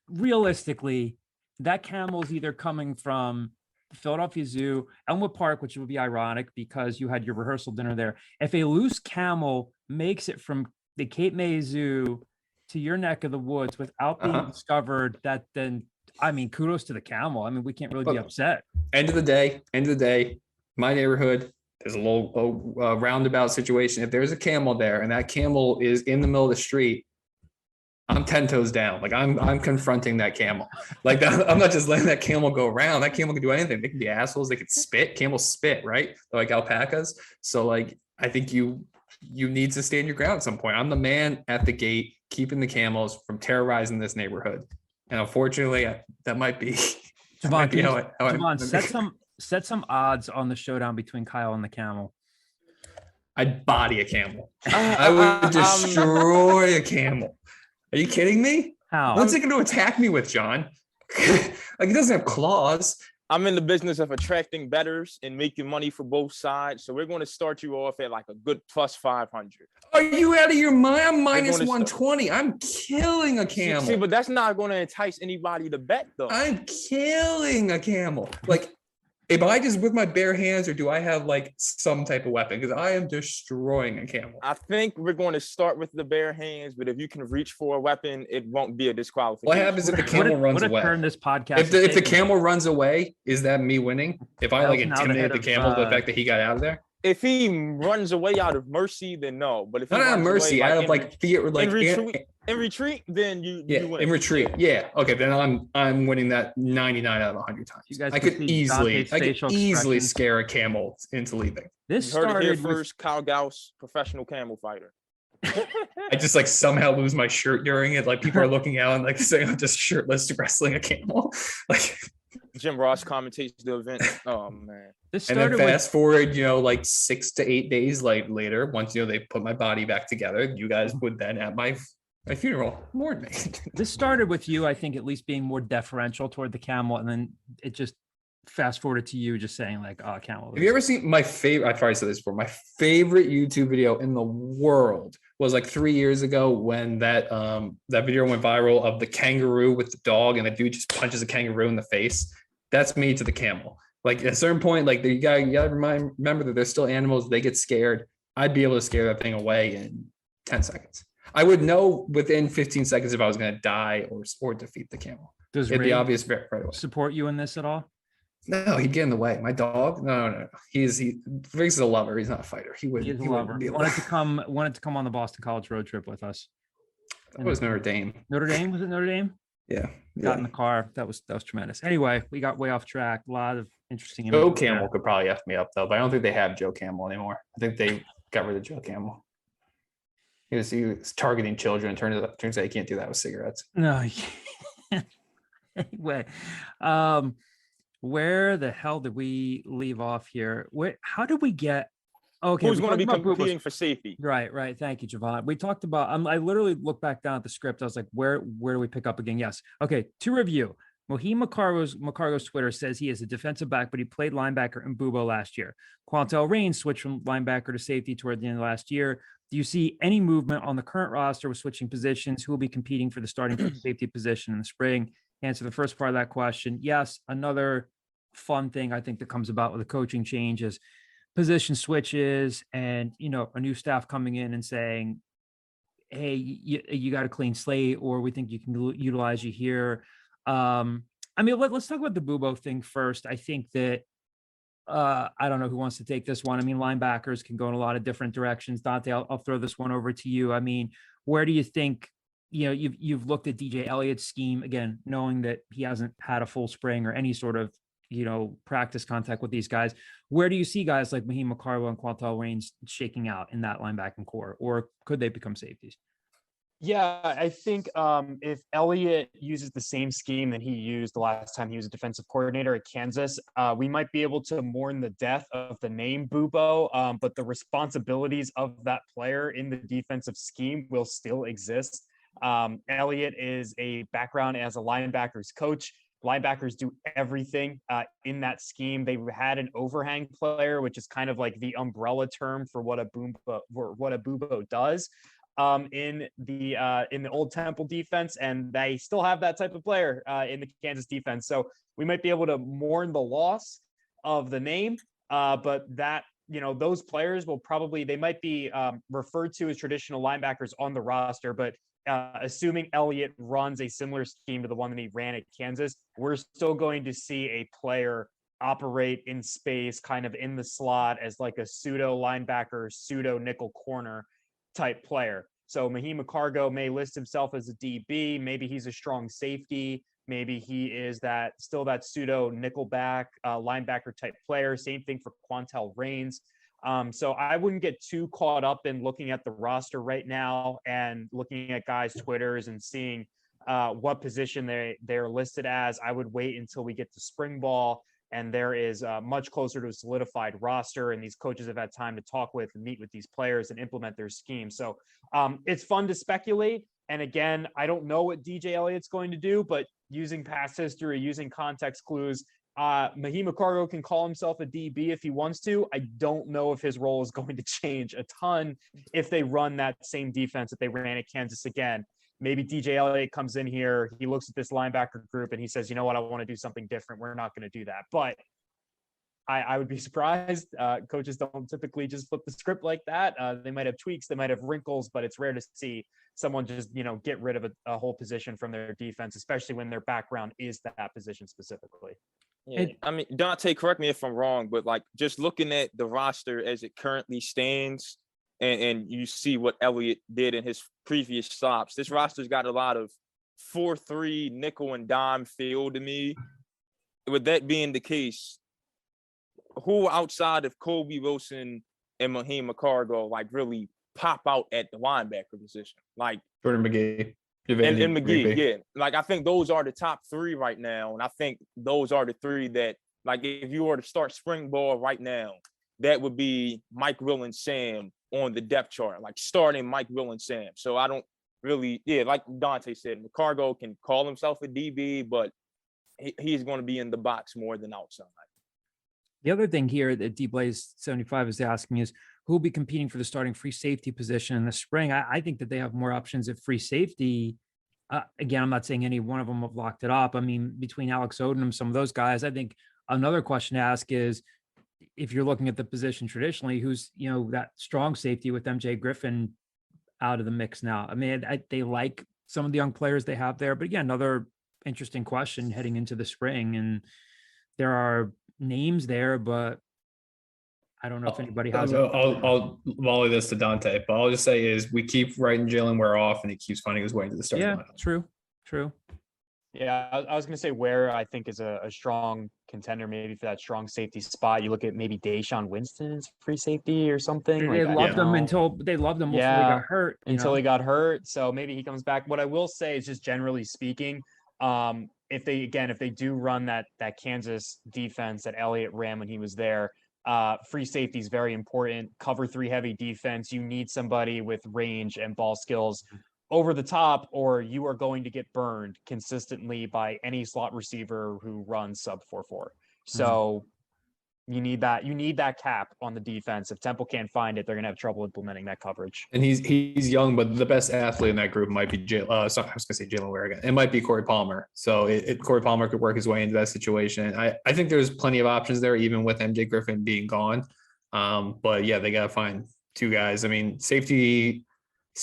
realistically. that camel is either coming from Philadelphia Zoo, Elmwood Park, which would be ironic because you had your rehearsal dinner there. If a loose camel makes it from the Cape May Zoo to your neck of the woods without being discovered, then I mean, kudos to the camel. I mean, we can't really be upset. End of the day, my neighborhood, there's a little roundabout situation. If there's a camel there and that camel is in the middle of the street, I'm 10 toes down. Like I'm confronting that camel. Like I'm not just letting that camel go around. That camel can do anything. They can be assholes. They could spit. Camels spit, right? They're like alpacas. So like, I think you need to stand your ground at some point. I'm the man at the gate, keeping the camels from terrorizing this neighborhood. And unfortunately, that might be. Javon, set some odds on the showdown between Kyle and the camel. I'd body a camel. I would destroy a camel. Are you kidding me? How? What's it going to attack me with, John? Like, it doesn't have claws. I'm in the business of attracting bettors and making money for both sides. So we're going to start you off at like a good plus 500. Are you out of your mind? I'm minus 120. I'm killing a camel. See, but that's not going to entice anybody to bet, though. I'm killing a camel. Like, am I just with my bare hands, or do I have like some type of weapon? Because I am destroying a camel. I think we're going to start with the bare hands, but if you can reach for a weapon, it won't be a disqualification. What happens if the camel runs away? Turn this podcast. If the camel runs away, is that me winning? If I like intimidate the camel, the fact that he got out of there? If he runs away out of mercy, then no. But if he not out of mercy, away, out of like fear, like in retreat, then you win. In retreat, yeah. Okay, then I'm winning that 99 out of 100 times. I could easily scare a camel into leaving. This you heard started it here first. Kyle Gauss, professional camel fighter. I just like somehow lose my shirt during it. Like people are looking out and like saying I'm just shirtless wrestling a camel. Like Jim Ross commentates the event. Oh man. And then fast forward, like 6 to 8 days later, once they put my body back together, you guys would then at my funeral mourn me. This started with you, I think, at least being more deferential toward the camel, and then it just fast forwarded to you just saying like, "Oh, camel." Have you ever seen my favorite? I've probably said this before. My favorite YouTube video in the world was like 3 years ago when that video went viral of the kangaroo with the dog, and the dude just punches a kangaroo in the face. That's me to the camel. Like at a certain point, like you gotta remember that there's still animals. They get scared. I'd be able to scare that thing away in 10 seconds. I would know within 15 seconds if I was going to die or defeat the camel. It'd be obvious right away. Support you in this at all? No, he'd get in the way. My dog? No. Riggs is a lover. He's not a fighter. He would. He's a lover. Wanted to come on the Boston College road trip with us. That was Notre Dame. Notre Dame? Was it Notre Dame? Yeah. Got in the car. That was tremendous. Anyway, we got way off track. A lot of interesting. Joe Camel could probably F me up though, but I don't think they have Joe Camel anymore. I think they got rid of Joe Camel. He was targeting children. Turns out he can't do that with cigarettes. No. Anyway, where the hell did we leave off here? How did we get? Okay, who's going to be competing for safety? Right. Thank you, Javon. We talked about. I literally looked back down at the script. I was like, where do we pick up again? Yes. Okay. To review, Mohi Macargo's Twitter says he is a defensive back, but he played linebacker in Bubo last year. Quantel Rain switched from linebacker to safety toward the end of last year. Do you see any movement on the current roster with switching positions? Who will be competing for the starting safety position in the spring? Answer the first part of that question. Yes. Another fun thing I think that comes about with the coaching change is position switches and, a new staff coming in and saying, hey, you got a clean slate, or we think you can utilize you here. Let's talk about the Bubo thing first. I think that I don't know who wants to take this one. Linebackers can go in a lot of different directions. Dante, I'll throw this one over to you. Where do you think, you've looked at DJ Elliott's scheme again, knowing that he hasn't had a full spring or any sort of, practice contact with these guys. Where do you see guys like Mahim McCarlo and Quantel Rains shaking out in that linebacking core, or could they become safeties? Yeah, I think if Elliott uses the same scheme that he used the last time he was a defensive coordinator at Kansas, we might be able to mourn the death of the name Bubo, but the responsibilities of that player in the defensive scheme will still exist. Elliott is a background as a linebackers coach. Linebackers do everything in that scheme. They had an overhang player, which is kind of like the umbrella term for what a Bubo does. in the old Temple defense, and they still have that type of player in the Kansas defense. So we might be able to mourn the loss of the name, but that, those players they might be referred to as traditional linebackers on the roster, but assuming Elliott runs a similar scheme to the one that he ran at Kansas, we're still going to see a player operate in space, kind of in the slot as like a pseudo linebacker, pseudo nickel corner type player. So McKie McCargo may list himself as a DB. Maybe he's a strong safety. Maybe he is that pseudo nickelback linebacker type player. Same thing for Quantel Rains. So I wouldn't get too caught up in looking at the roster right now and looking at guys' Twitters and seeing what position they're listed as. I would wait until we get to spring ball and there is much closer to a solidified roster, and these coaches have had time to talk with and meet with these players and implement their scheme. So it's fun to speculate. And again, I don't know what DJ Elliott's going to do, but using past history, using context clues, McKie McCargo can call himself a DB if he wants to. I don't know if his role is going to change a ton if they run that same defense that they ran at Kansas again. Maybe DJ Elliott comes in here, he looks at this linebacker group and he says, you know what, I want to do something different. We're not going to do that. But I would be surprised. Coaches don't typically just flip the script like that. They might have tweaks, they might have wrinkles, but it's rare to see someone just, get rid of a whole position from their defense, especially when their background is that position specifically. Yeah. I mean, Dante, correct me if I'm wrong, but like just looking at the roster as it currently stands, and you see what Elliott did in his previous stops, this roster's got a lot of 4-3 nickel and dime feel to me. With that being the case, who outside of Kobe Wilson and McKie McCargo like really pop out at the linebacker position? Like Jordan McGee. And McGee, yeah. Like I think those are the top three right now. And I think those are the three that, like, if you were to start spring ball right now, that would be Mike, Will, and Sam on the depth chart, like starting Mike, Will, and Sam. So I don't really, like Dante said, McCargo can call himself a DB, but he's going to be in the box more than outside. The other thing here that D-Blaze75 is asking is who will be competing for the starting free safety position in the spring? I think that they have more options at free safety. Again, I'm not saying any one of them have locked it up. I mean, between Alex Odom, some of those guys, I think another question to ask is, if you're looking at the position traditionally, who's, that strong safety with MJ Griffin out of the mix now? I mean, they like some of the young players they have there, but again, another interesting question heading into the spring. And there are names there, but I don't know if anybody has. I'll volley this to Dante, but I'll just say is we keep writing Jalen Ware off, and he keeps finding his way into the starting lineup. True. Yeah, I was going to say Ware, I think, is a strong contender maybe for that strong safety spot. You look at maybe Deshaun Winston's free safety or something. They loved him before he got hurt. He got hurt. So maybe he comes back. What I will say is just generally speaking, if they do run that Kansas defense that Elliott ran when he was there, free safety is very important. Cover 3 heavy defense. You need somebody with range and ball skills over the top, or you are going to get burned consistently by any slot receiver who runs sub 4.4. So you need that cap on the defense. If Temple can't find it, they're gonna have trouble implementing that coverage. And he's young, but the best athlete in that group might be Jalen Ware again. It might be Corey Palmer. So Corey Palmer could work his way into that situation. I think there's plenty of options there, even with MJ Griffin being gone. But yeah, they gotta find 2 guys. I mean, safety,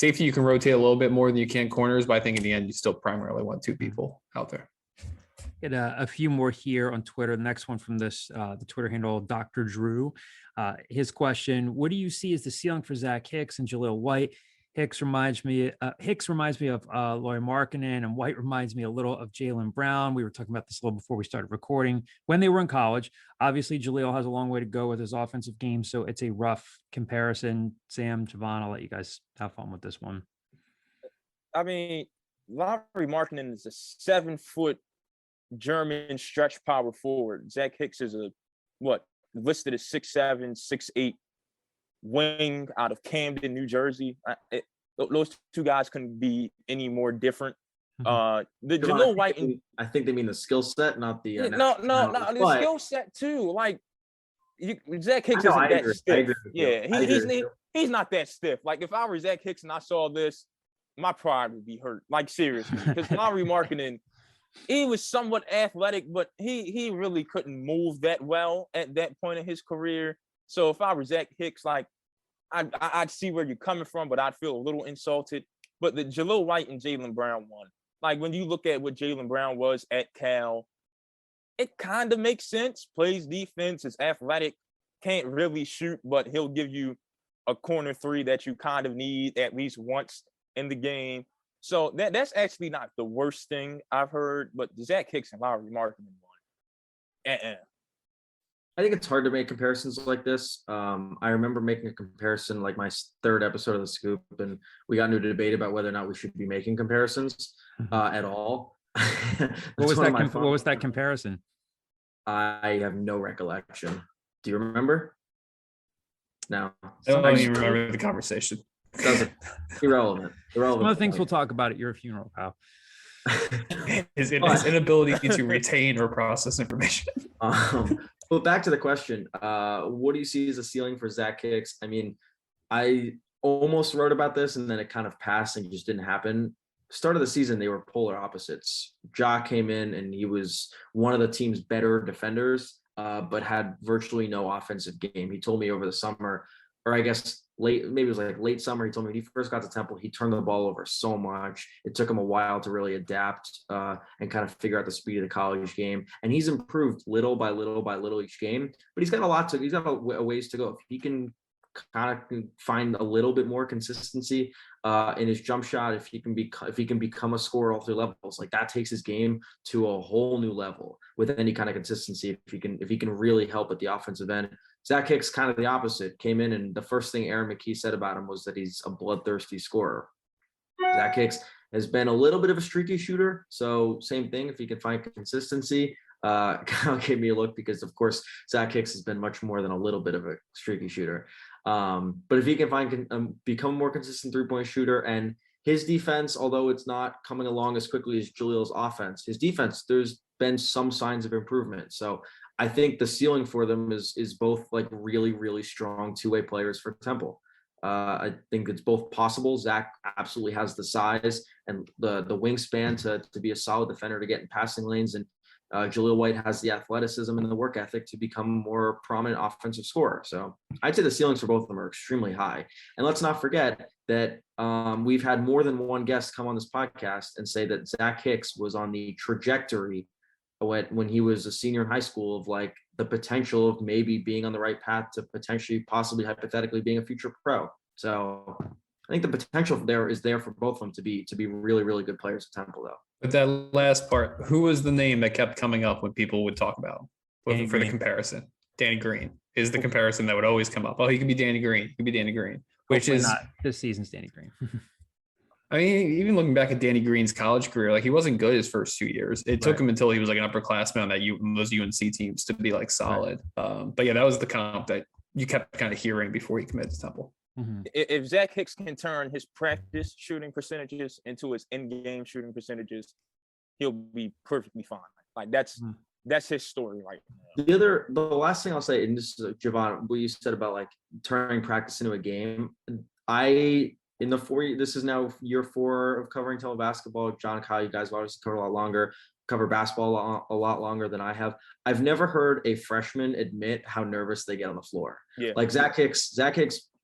you can rotate a little bit more than you can corners, but I think in the end, you still primarily want 2 people out there. Get a few more here on Twitter. The next one from this, the Twitter handle, Dr. Drew. His question: what do you see as the ceiling for Zach Hicks and Jaleel White? Hicks reminds me of Lauri Markkanen, and White reminds me a little of Jaylen Brown. We were talking about this a little before we started recording when they were in college. Obviously, Jaleel has a long way to go with his offensive game, so it's a rough comparison. Sam, Javon, I'll let you guys have fun with this one. I mean, Lauri Markkanen is a 7-foot German stretch power forward. Zach Hicks is listed as 6'7", 6'8" wing out of Camden, New Jersey. Those 2 guys couldn't be any more different. Jaleel White, I think they mean the skill set, not the the skill set too. Like Zach Hicks isn't that stiff. Yeah, he's not that stiff. Like if I were Zach Hicks and I saw this, my pride would be hurt. Like seriously, because Lauri Markkanen, he was somewhat athletic, but he really couldn't move that well at that point in his career. So if I were Zach Hicks, like I'd see where you're coming from, but I'd feel a little insulted. But the Jalil White and Jaylen Brown one, like when you look at what Jaylen Brown was at Cal, it kind of makes sense. Plays defense, is athletic, can't really shoot, but he'll give you a corner three that you kind of need at least once in the game. So that's actually not the worst thing I've heard, but Zach Hicks and Lauri Markkanen one. I think it's hard to make comparisons like this. I remember making a comparison like my third episode of The Scoop, and we got into a debate about whether or not we should be making comparisons at all. What was that comparison? I have no recollection. Do you remember? No. I don't even remember the conversation. Doesn't. Irrelevant. One of the things we'll talk about at your funeral, pal. His inability to retain or process information. But back to the question, what do you see as a ceiling for Zach Hicks? I mean, I almost wrote about this and then it kind of passed and just didn't happen. Start of the season, they were polar opposites. Ja came in and he was one of the team's better defenders, but had virtually no offensive game. He told me over the summer, or I guess maybe it was like late summer, he told me when he first got to Temple, he turned the ball over so much. It took him a while to really adapt and kind of figure out the speed of the college game. And he's improved little by little each game, but he's got a ways to go. If he can kind of find a little bit more consistency in his jump shot, if he can become a scorer all three levels, like that takes his game to a whole new level with any kind of consistency. If he can really help at the offensive end. Zach Hicks kind of the opposite, came in and the first thing Aaron McKie said about him was that he's a bloodthirsty scorer. Zach Hicks has been a little bit of a streaky shooter. So same thing, if he can find consistency, kind of gave me a look because of course, Zach Hicks has been much more than a little bit of a streaky shooter. But if he can become a more consistent 3-point shooter, and his defense, although it's not coming along as quickly as Jalil's offense, his defense, there's been some signs of improvement. So I think the ceiling for them is both like really, really strong two-way players for Temple. I think it's both possible. Zach absolutely has the size and the wingspan to be a solid defender, to get in passing lanes, and Jalil White has the athleticism and the work ethic to become a more prominent offensive scorer. So I'd say the ceilings for both of them are extremely high. And let's not forget that we've had more than one guest come on this podcast and say that Zach Hicks was on the trajectory when he was a senior in high school of like the potential of maybe being on the right path to potentially, possibly, hypothetically being a future pro. So I think the potential is there for both of them to be really, really good players at Temple, though. But that last part, who was the name that kept coming up when people would talk about looking for the comparison? Danny Green is the comparison that would always come up. Oh, he could be Danny Green. He could be Danny Green, which Hopefully is not this season's Danny Green. I mean, even looking back at Danny Green's college career, like he wasn't good his first 2 years. It took him until he was like an upperclassman on those UNC teams to be like solid. Right. But yeah, that was the comp that you kept kind of hearing before he committed to Temple. Mm-hmm. If Zach Hicks can turn his practice shooting percentages into his in-game shooting percentages, he'll be perfectly fine. Like that's his story right now. The last thing I'll say, and this is Javon, what you said about like turning practice into a game. This is now year 4 of covering Temple basketball. John, Kyle, you guys have obviously covered a lot longer, cover basketball a lot longer than I have. I've never heard a freshman admit how nervous they get on the floor. Yeah. Like Zach Hicks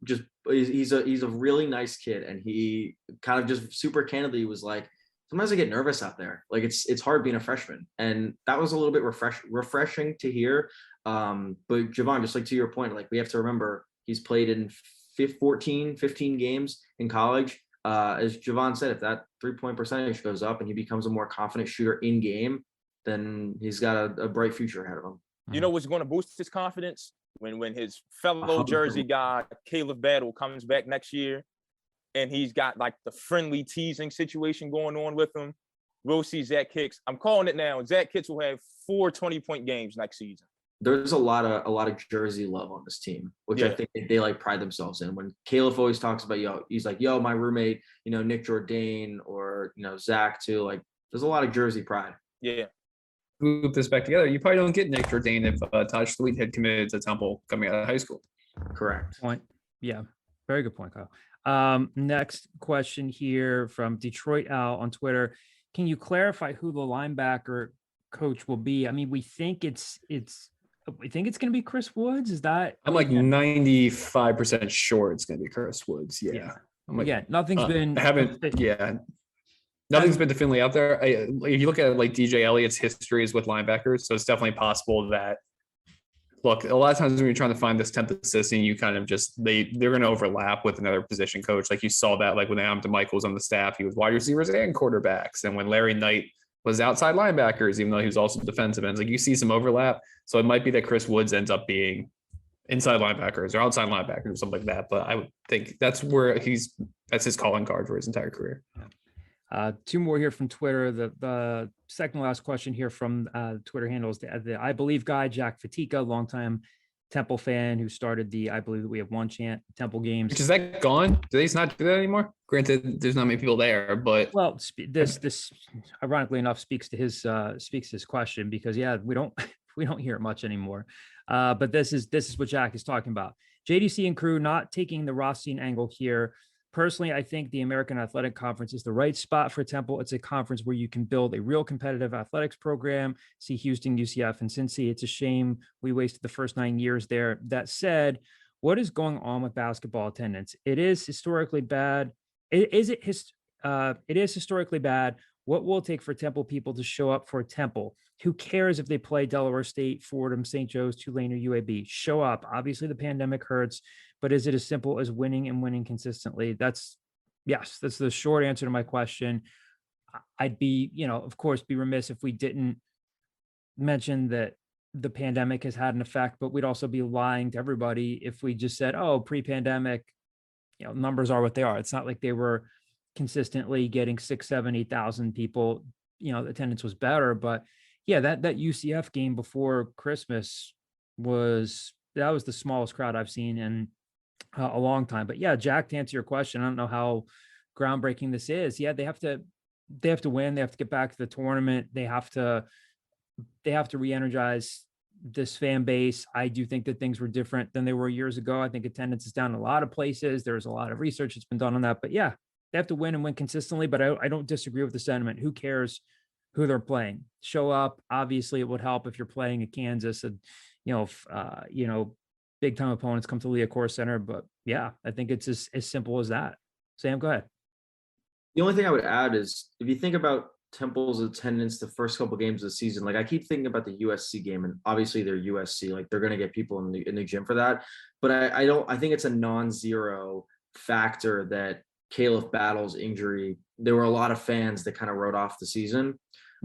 just he's a really nice kid, and he kind of just super candidly was like, sometimes I get nervous out there. Like it's hard being a freshman, and that was a little bit refreshing to hear. But Javon, just like to your point, like we have to remember he's played in 15 games in college. As Javon said, if that 3-point percentage goes up and he becomes a more confident shooter in game, then he's got a bright future ahead of him. You know what's going to boost his confidence? When his fellow Jersey guy, Caleb Battle, comes back next year and he's got like the friendly teasing situation going on with him. We'll see Zach Hicks. I'm calling it now. Zach Hicks will have 4 20-point games next season. There's a lot of Jersey love on this team, which I think they like pride themselves in. When Caleb always talks about, he's like, my roommate, Nick Jourdain, or, Zach too. Like there's a lot of Jersey pride. Yeah. Group this back together. You probably don't get Nick Jourdain if Taj Sweet had committed to Temple coming out of high school. Correct. Point. Yeah. Very good point, Kyle. Next question here from Detroit Al on Twitter. Can you clarify who the linebacker coach will be? I mean, we think it's going to be Chris Woods. Is that? I'm like 95% sure it's going to be Chris Woods. Yeah. I'm like, yeah, nothing's been. Nothing's been definitively out there. If you look at like DJ Elliott's history is with linebackers, so it's definitely possible that. Look, a lot of times when you're trying to find this 10th assistant, you kind of just they're going to overlap with another position coach. Like you saw that, like when Adam DeMichael was on the staff, he was wide receivers and quarterbacks, and when Larry Knight was outside linebackers, even though he was also defensive ends, like you see some overlap. So it might be that Chris Woods ends up being inside linebackers or outside linebackers or something like that. But I would think that's that's his calling card for his entire career. Two more here from Twitter. The second last question here from Twitter handles the I Believe guy, Jack Fatika, longtime Temple fan who started the I Believe that we have one chant Temple games. Is that gone? Do they not do that anymore? Granted, there's not many people there, but this ironically enough speaks to his question because we don't hear it much anymore. But this is what Jack is talking about. JDC and crew not taking the Rothstein angle here. Personally, I think the American Athletic Conference is the right spot for Temple. It's a conference where you can build a real competitive athletics program. See Houston, UCF, and Cincy. It's a shame we wasted the first 9 years there. That said, what is going on with basketball attendance? It is historically bad. It is historically bad. What will it take for Temple people to show up for Temple? Who cares if they play Delaware State, Fordham, St. Joe's, Tulane, or UAB? Show up. Obviously, the pandemic hurts, but is it as simple as winning and winning consistently? That's the short answer to my question. I'd be, of course, be remiss if we didn't mention that the pandemic has had an effect, but we'd also be lying to everybody if we just said, oh, pre-pandemic, numbers are what they are. It's not like they were consistently getting 6, 7, 8,000 people, attendance was better, but that UCF game before Christmas was the smallest crowd I've seen in a long time. But Jack, to answer your question, I don't know how groundbreaking this is. They have to win. They have to get back to the tournament. They have to re-energize this fan base. I do think that things were different than they were years ago. I think attendance is down in a lot of places. There's a lot of research that's been done on that, but they have to win and win consistently. But I don't disagree with the sentiment. Who cares who they're playing? Show up. Obviously, it would help if you're playing at Kansas and, big time opponents come to Liacouras Center. But I think it's as simple as that. Sam, go ahead. The only thing I would add is if you think about Temple's attendance the first couple games of the season, like I keep thinking about the USC game, and obviously they're USC, like they're going to get people in the gym for that. But I think it's a non-zero factor that Caleb Battle's injury, there were a lot of fans that kind of wrote off the season.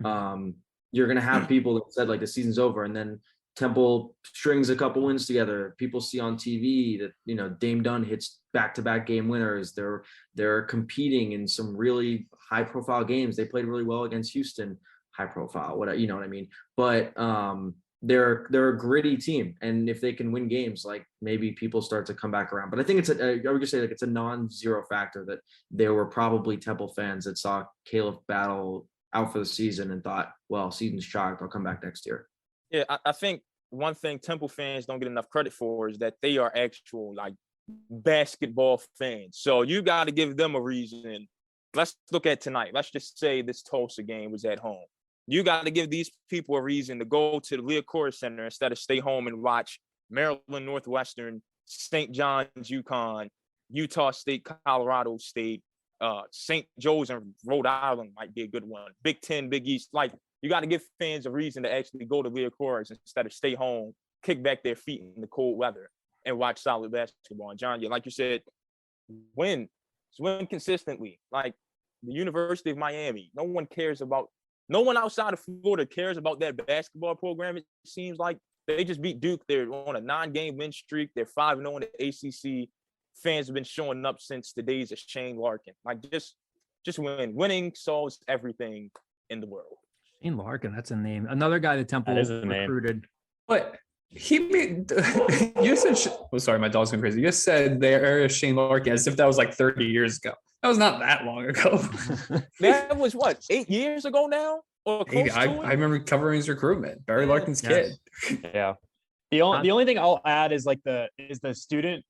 You're going to have people that said like the season's over, and then Temple strings a couple wins together. People see on TV that, Dame Dunn hits back-to-back game winners. They're competing in some really high-profile games. They played really well against Houston, high-profile, you know what I mean? But they're a gritty team, and if they can win games, like maybe people start to come back around. But I think I would just say like it's a non-zero factor that there were probably Temple fans that saw Caleb Battle out for the season and thought, well, season's chalked, I'll come back next year. Yeah, I think one thing Temple fans don't get enough credit for is that they are actual like basketball fans. So you got to give them a reason. Let's look at tonight. Let's just say this Tulsa game was at home. You got to give these people a reason to go to the Liacouras Center instead of stay home and watch Maryland Northwestern, St. John's, UConn, Utah State, Colorado State, St. Joe's and Rhode Island might be a good one. Big Ten, Big East. Like, you got to give fans a reason to actually go to Liacouras instead of stay home, kick back their feet in the cold weather, and watch solid basketball. And John, like you said, win consistently. Like the University of Miami, no one outside of Florida cares about that basketball program. It seems like they just beat Duke. They're on a 9-game win streak. They're 5-0 in the ACC. Fans have been showing up since the days of Shane Larkin. Like just win. Winning solves everything in the world. Shane Larkin, that's a name. Another guy that Temple recruited. But he made you said sorry, my dog's going crazy. You just said there Shane Larkin as if that was like 30 years ago. That was not that long ago. That was what, 8 years ago now? Or close to it? I remember covering his recruitment. Barry Larkin's kid. Yeah. The only thing I'll add is like the student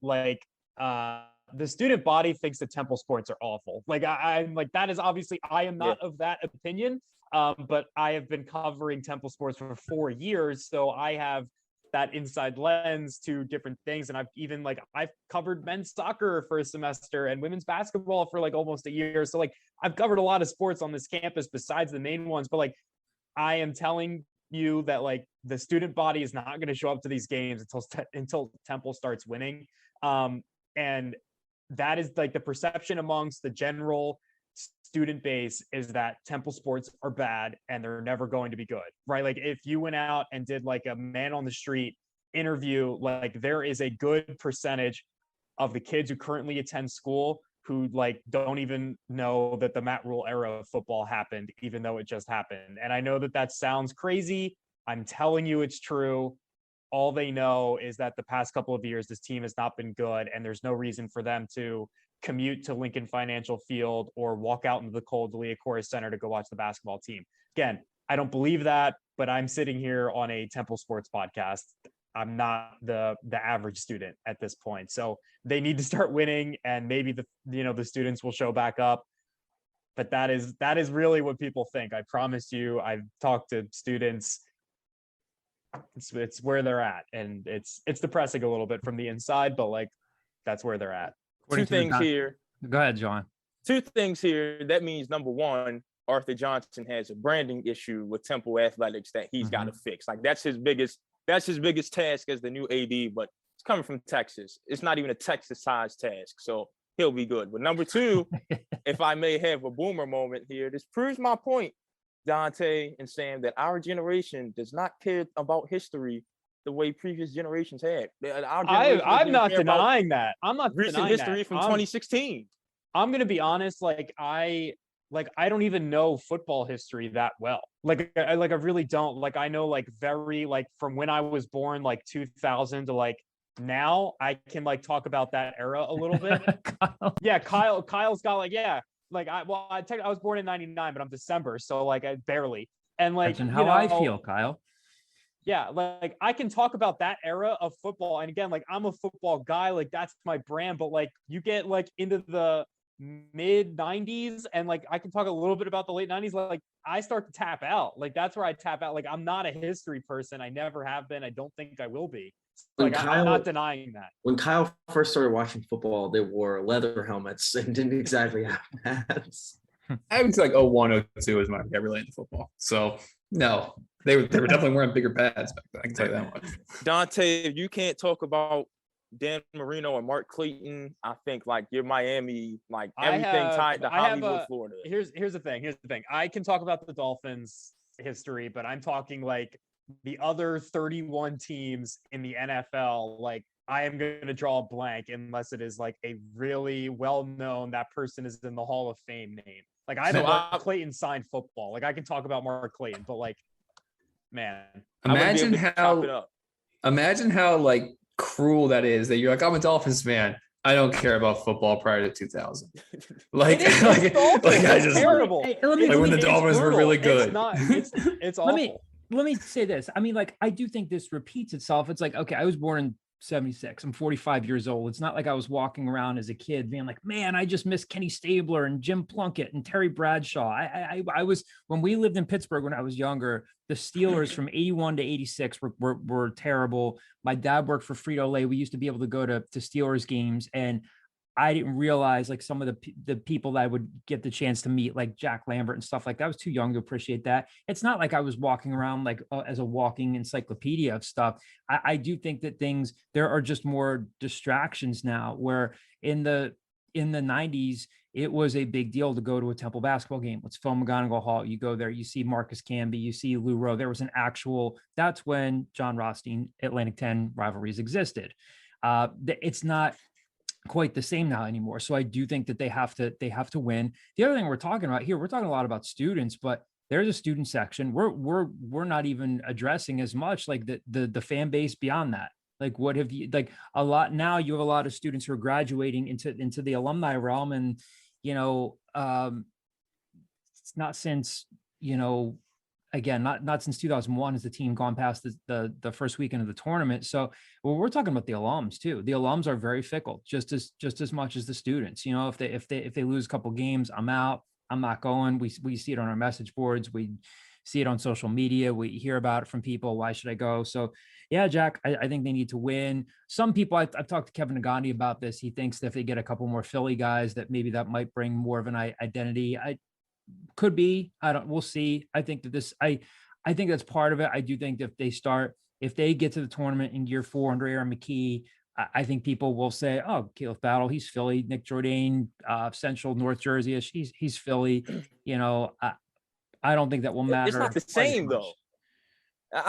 the student body thinks that Temple sports are awful. Like I'm like, that is obviously, I am not of that opinion. But I have been covering Temple sports for 4 years. So I have that inside lens to different things. And I've covered men's soccer for a semester and women's basketball for like almost a year. So like I've covered a lot of sports on this campus besides the main ones, but like I am telling you that like the student body is not going to show up to these games until Temple starts winning. And that is like the perception amongst the general student base is that Temple sports are bad and they're never going to be good, right? Like if you went out and did like a man on the street interview, like there is a good percentage of the kids who currently attend school who like don't even know that the Matt Rule era of football happened, even though it just happened. And I know that that sounds crazy. I'm telling you it's true. All they know is that the past couple of years, this team has not been good, and there's no reason for them to commute to Lincoln Financial Field or walk out into the cold to Liacouras Center to go watch the basketball team. Again, I don't believe that, but I'm sitting here on a Temple sports podcast. I'm not the average student at this point. So they need to start winning, and maybe the students will show back up. But that is really what people think. I promise you, I've talked to students. It's where they're at, and it's depressing a little bit from the inside, but like that's where they're at. Two things here. Go ahead, John. Two things here. That means number one, Arthur Johnson has a branding issue with Temple athletics that he's got to fix. Like that's his biggest task as the new AD, but it's coming from Texas. It's not even a Texas-sized task, so he'll be good. But number two, if I may have a boomer moment here, this proves my point, Dante and Sam, that our generation does not care about history the way previous generations had. I'm not denying that. I'm not recent history from 2016. I'm gonna be honest. I don't even know football history that well. I really don't. Like I know like very like from when I was born, like 2000 to like now. I can like talk about that era a little bit. Yeah, Kyle's got like I was born in 99, but I'm December, so like I barely. And like how I feel, Kyle. Yeah, like I can talk about that era of football. And again, like I'm a football guy, like that's my brand, but like you get like into the mid 90s and like I can talk a little bit about the late 90s. Like I start to tap out. Like that's where I tap out. Like I'm not a history person. I never have been. I don't think I will be. Like I'm not denying that. When Kyle first started watching football, they wore leather helmets and didn't exactly have hats. I would say like 01, 02 is when I got really into football. So no, they were definitely wearing bigger pads back then. I can tell you that much. Dante, if you can't talk about Dan Marino and Mark Clayton, I think like you're Miami, like everything tied to Hollywood, Florida. Here's the thing. I can talk about the Dolphins history, but I'm talking like the other 31 teams in the NFL. Like I am going to draw a blank unless it is like a really well-known, that person is in the Hall of Fame name. Like I know Mark Clayton signed football. Like I can talk about Mark Clayton, but like, man, imagine how like cruel that is that you're like, I'm a Dolphins fan. I don't care about football prior to 2000. Like, I just terrible. Hey, when the Dolphins were really good. It's awful. Let me say this. I mean, like, I do think this repeats itself. It's like, okay, I was born in 76. I'm 45 years old. It's not like I was walking around as a kid being like, man, I just miss Kenny Stabler and Jim Plunkett and Terry Bradshaw. I was, when we lived in Pittsburgh when I was younger, the Steelers from 81 to 86 were terrible. My dad worked for Frito-Lay. We used to be able to go to Steelers games, and I didn't realize like some of the people that I would get the chance to meet, like Jack Lambert and stuff like that. I was too young to appreciate that. It's not like I was walking around like as a walking encyclopedia of stuff. I do think that there are just more distractions now, where in the 90s, it was a big deal to go to a Temple basketball game. Let's Phil McGonigal Hall. You go there, you see Marcus Camby, you see Lou Rowe. There was that's when John Rothstein, Atlantic 10 rivalries existed. It's not quite the same now anymore. So I do think that they have to win. The other thing we're talking about here, we're talking a lot about students, but there's a student section. We're not even addressing as much like the fan base beyond that. Like, what have you, like a lot now, you have a lot of students who are graduating into the alumni realm, and it's not since again, not since 2001 has the team gone past the first weekend of the tournament. So we're talking about the alums too. The alums are very fickle, just as much as the students. If they lose a couple games, I'm out. I'm not going. We see it on our message boards. We see it on social media. We hear about it from people. Why should I go? So yeah, Jack, I think they need to win. Some people, I've talked to Kevin Nagandi about this. He thinks that if they get a couple more Philly guys, that maybe that might bring more of an identity. Could be. We'll see. I think that's part of it. I do think that if they get to the tournament in year 4 under Aaron McKie, I think people will say, oh, Caleb Battle, he's Philly. Nick Jourdain, Central North Jersey, he's Philly. I don't think that will matter. It's not the same though.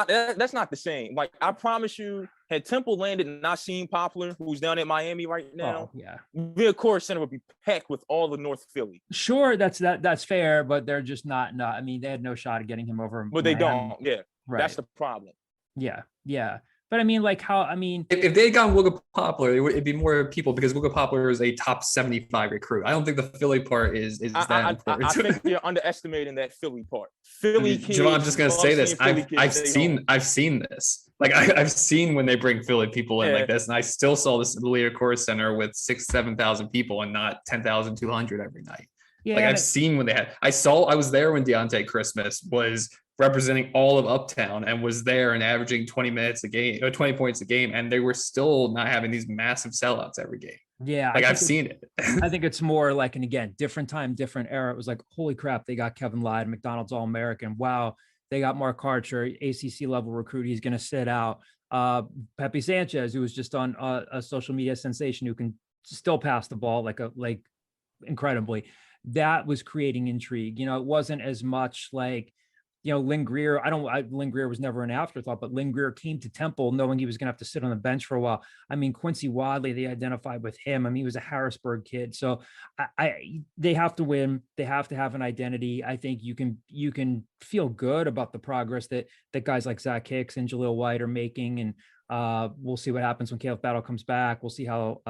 That's not the same. Like, I promise you, had Temple landed and not seen Poplar, who's down in Miami right now, the Core Center would be packed with all the North Philly. Sure, that's fair, but they're just not. I mean, they had no shot of getting him over. But they don't. Yeah, right. That's the problem. Yeah. But I mean, if they had gone Wooga Poplar, it'd be more people because Wooga Poplar is a top 75 recruit. I don't think the Philly part is that important. I think you're underestimating that Philly part. Philly kids. Javon, I'm just gonna say this. I've seen this. Like I've seen when they bring Philly people in like this, and I still saw this at the Leah Core Center with 7,000 people and not 10,200 every night. Yeah, like I've seen when they had. I was there when Deontay Christmas was representing all of Uptown and was there and averaging 20 minutes a game or 20 points a game, and they were still not having these massive sellouts every game. Yeah, like I've seen it. I think it's more like, and again, different time, different era. It was like, holy crap, they got Kevin Lyde, McDonald's All-American. Wow, they got Mark Archer, ACC level recruit. He's going to sit out. Pepe Sanchez, who was just on a social media sensation, who can still pass the ball like incredibly. That was creating intrigue. It wasn't as much like, Lynn Greer. Lynn Greer was never an afterthought, but Lynn Greer came to Temple knowing he was going to have to sit on the bench for a while. I mean, Quincy Wadley, they identified with him. I mean, he was a Harrisburg kid. So they have to win. They have to have an identity. I think you can feel good about the progress that guys like Zach Hicks and Jaleel White are making. And we'll see what happens when Caleb Battle comes back. We'll see how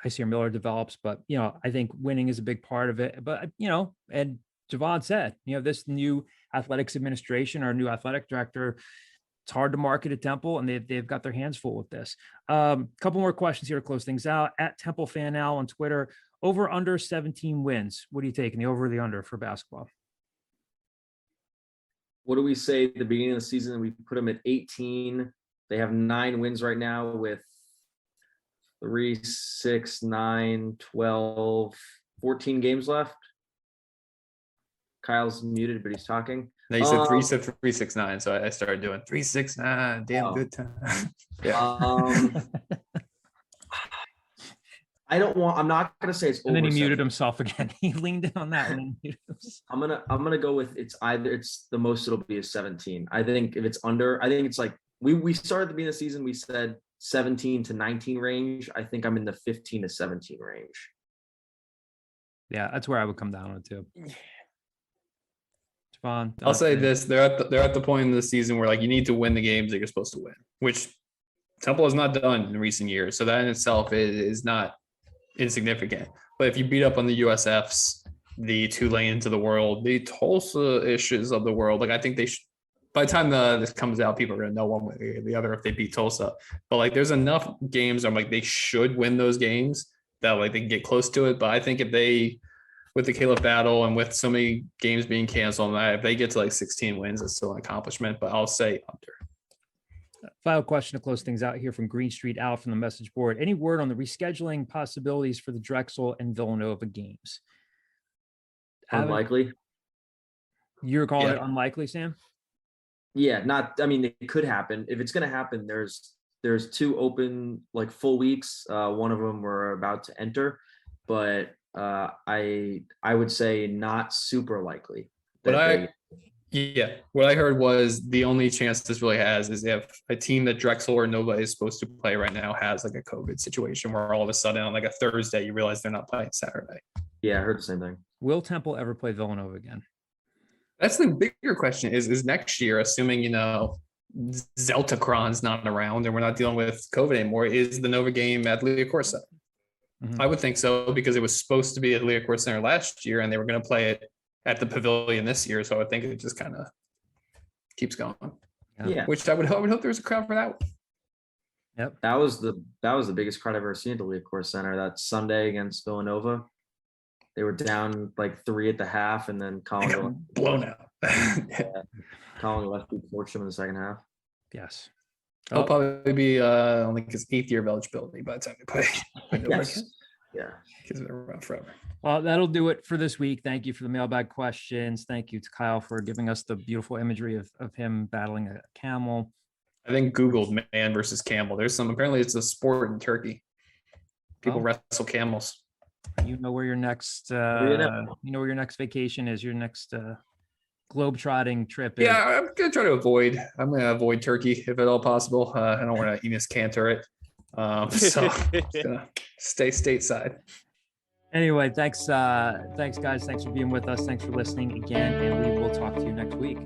Isaiah Miller develops, but I think winning is a big part of it. But and Javon said, this new athletics administration, our new athletic director, it's hard to market at Temple, and they've got their hands full with this. Couple more questions here to close things out. At Temple Fan Al on Twitter, over under 17 wins. What are you taking, the over or the under for basketball? What do we say at the beginning of the season? We put them at 18. They have 9 wins right now with 3, 6, 9, 12, 14 games left. Kyle's muted, but he's talking. No, you said 3, 6, 9. So I started doing 3, 6, 9. Damn good time. Yeah. I'm not gonna say it's over. And then he muted himself again. He leaned in on that one. I'm gonna go with it's the most it'll be is 17. I think if it's under, I think it's like we started at the beginning of the season, we said 17 to 19 range. I think I'm in the 15 to 17 range. Yeah, that's where I would come down on too. Fun. I'll say this: they're at the point in the season where like you need to win the games that you're supposed to win, which Temple has not done in recent years. So that in itself is not insignificant. But if you beat up on the USFs, the Tulanes of the world, the Tulsa issues of the world, like I think they should. By the time this comes out, people are gonna know one way or the other if they beat Tulsa. But like, there's enough games. I'm like, they should win those games that like they can get close to it. But I think if they, with the Caleb Battle and with so many games being canceled, if they get to like 16 wins, it's still an accomplishment. But I'll say under. Final question to close things out here from Green Street Al from the message board. Any word on the rescheduling possibilities for the Drexel and Villanova games? Unlikely. You're calling it unlikely, Sam? Yeah, it could happen. If it's going to happen, there's 2 open like full weeks. One of them we're about to enter, but I would say not super likely. What I heard was the only chance this really has is if a team that Drexel or nobody is supposed to play right now has like a COVID situation where all of a sudden on like a Thursday you realize they're not playing Saturday. Yeah, I heard the same thing. Will Temple ever play Villanova again? That's the bigger question is next year, assuming, Zeltacron's not around and we're not dealing with COVID anymore, is the Nova game at Leah Core Center? Mm-hmm. I would think so because it was supposed to be at Leah Core Center last year and they were going to play it at the Pavilion this year. So I would think it just kind of keeps going. Yeah. Which I would hope there was a crowd for that one. Yep. That was the biggest crowd I've ever seen at the Leacorse Center. That Sunday against Villanova. They were down like 3 at the half, and then Colin Blown out. Colin left beat Fortune in the second half. Yes. He'll probably be I think his 8th year of eligibility by the time they play. Yes. Yeah. Because they're around forever. Well, that'll do it for this week. Thank you for the mailbag questions. Thank you to Kyle for giving us the beautiful imagery of him battling a camel. I think Googled man versus camel. There's apparently it's a sport in Turkey. People wrestle camels. You know where your next where your next vacation is, your next globe-trotting trip is. Yeah, I'm gonna try to avoid. I'm gonna avoid Turkey if at all possible. I don't want to Enos Cantor it. So gonna stay stateside. Anyway, thanks guys. Thanks for being with us. Thanks for listening again, and we will talk to you next week.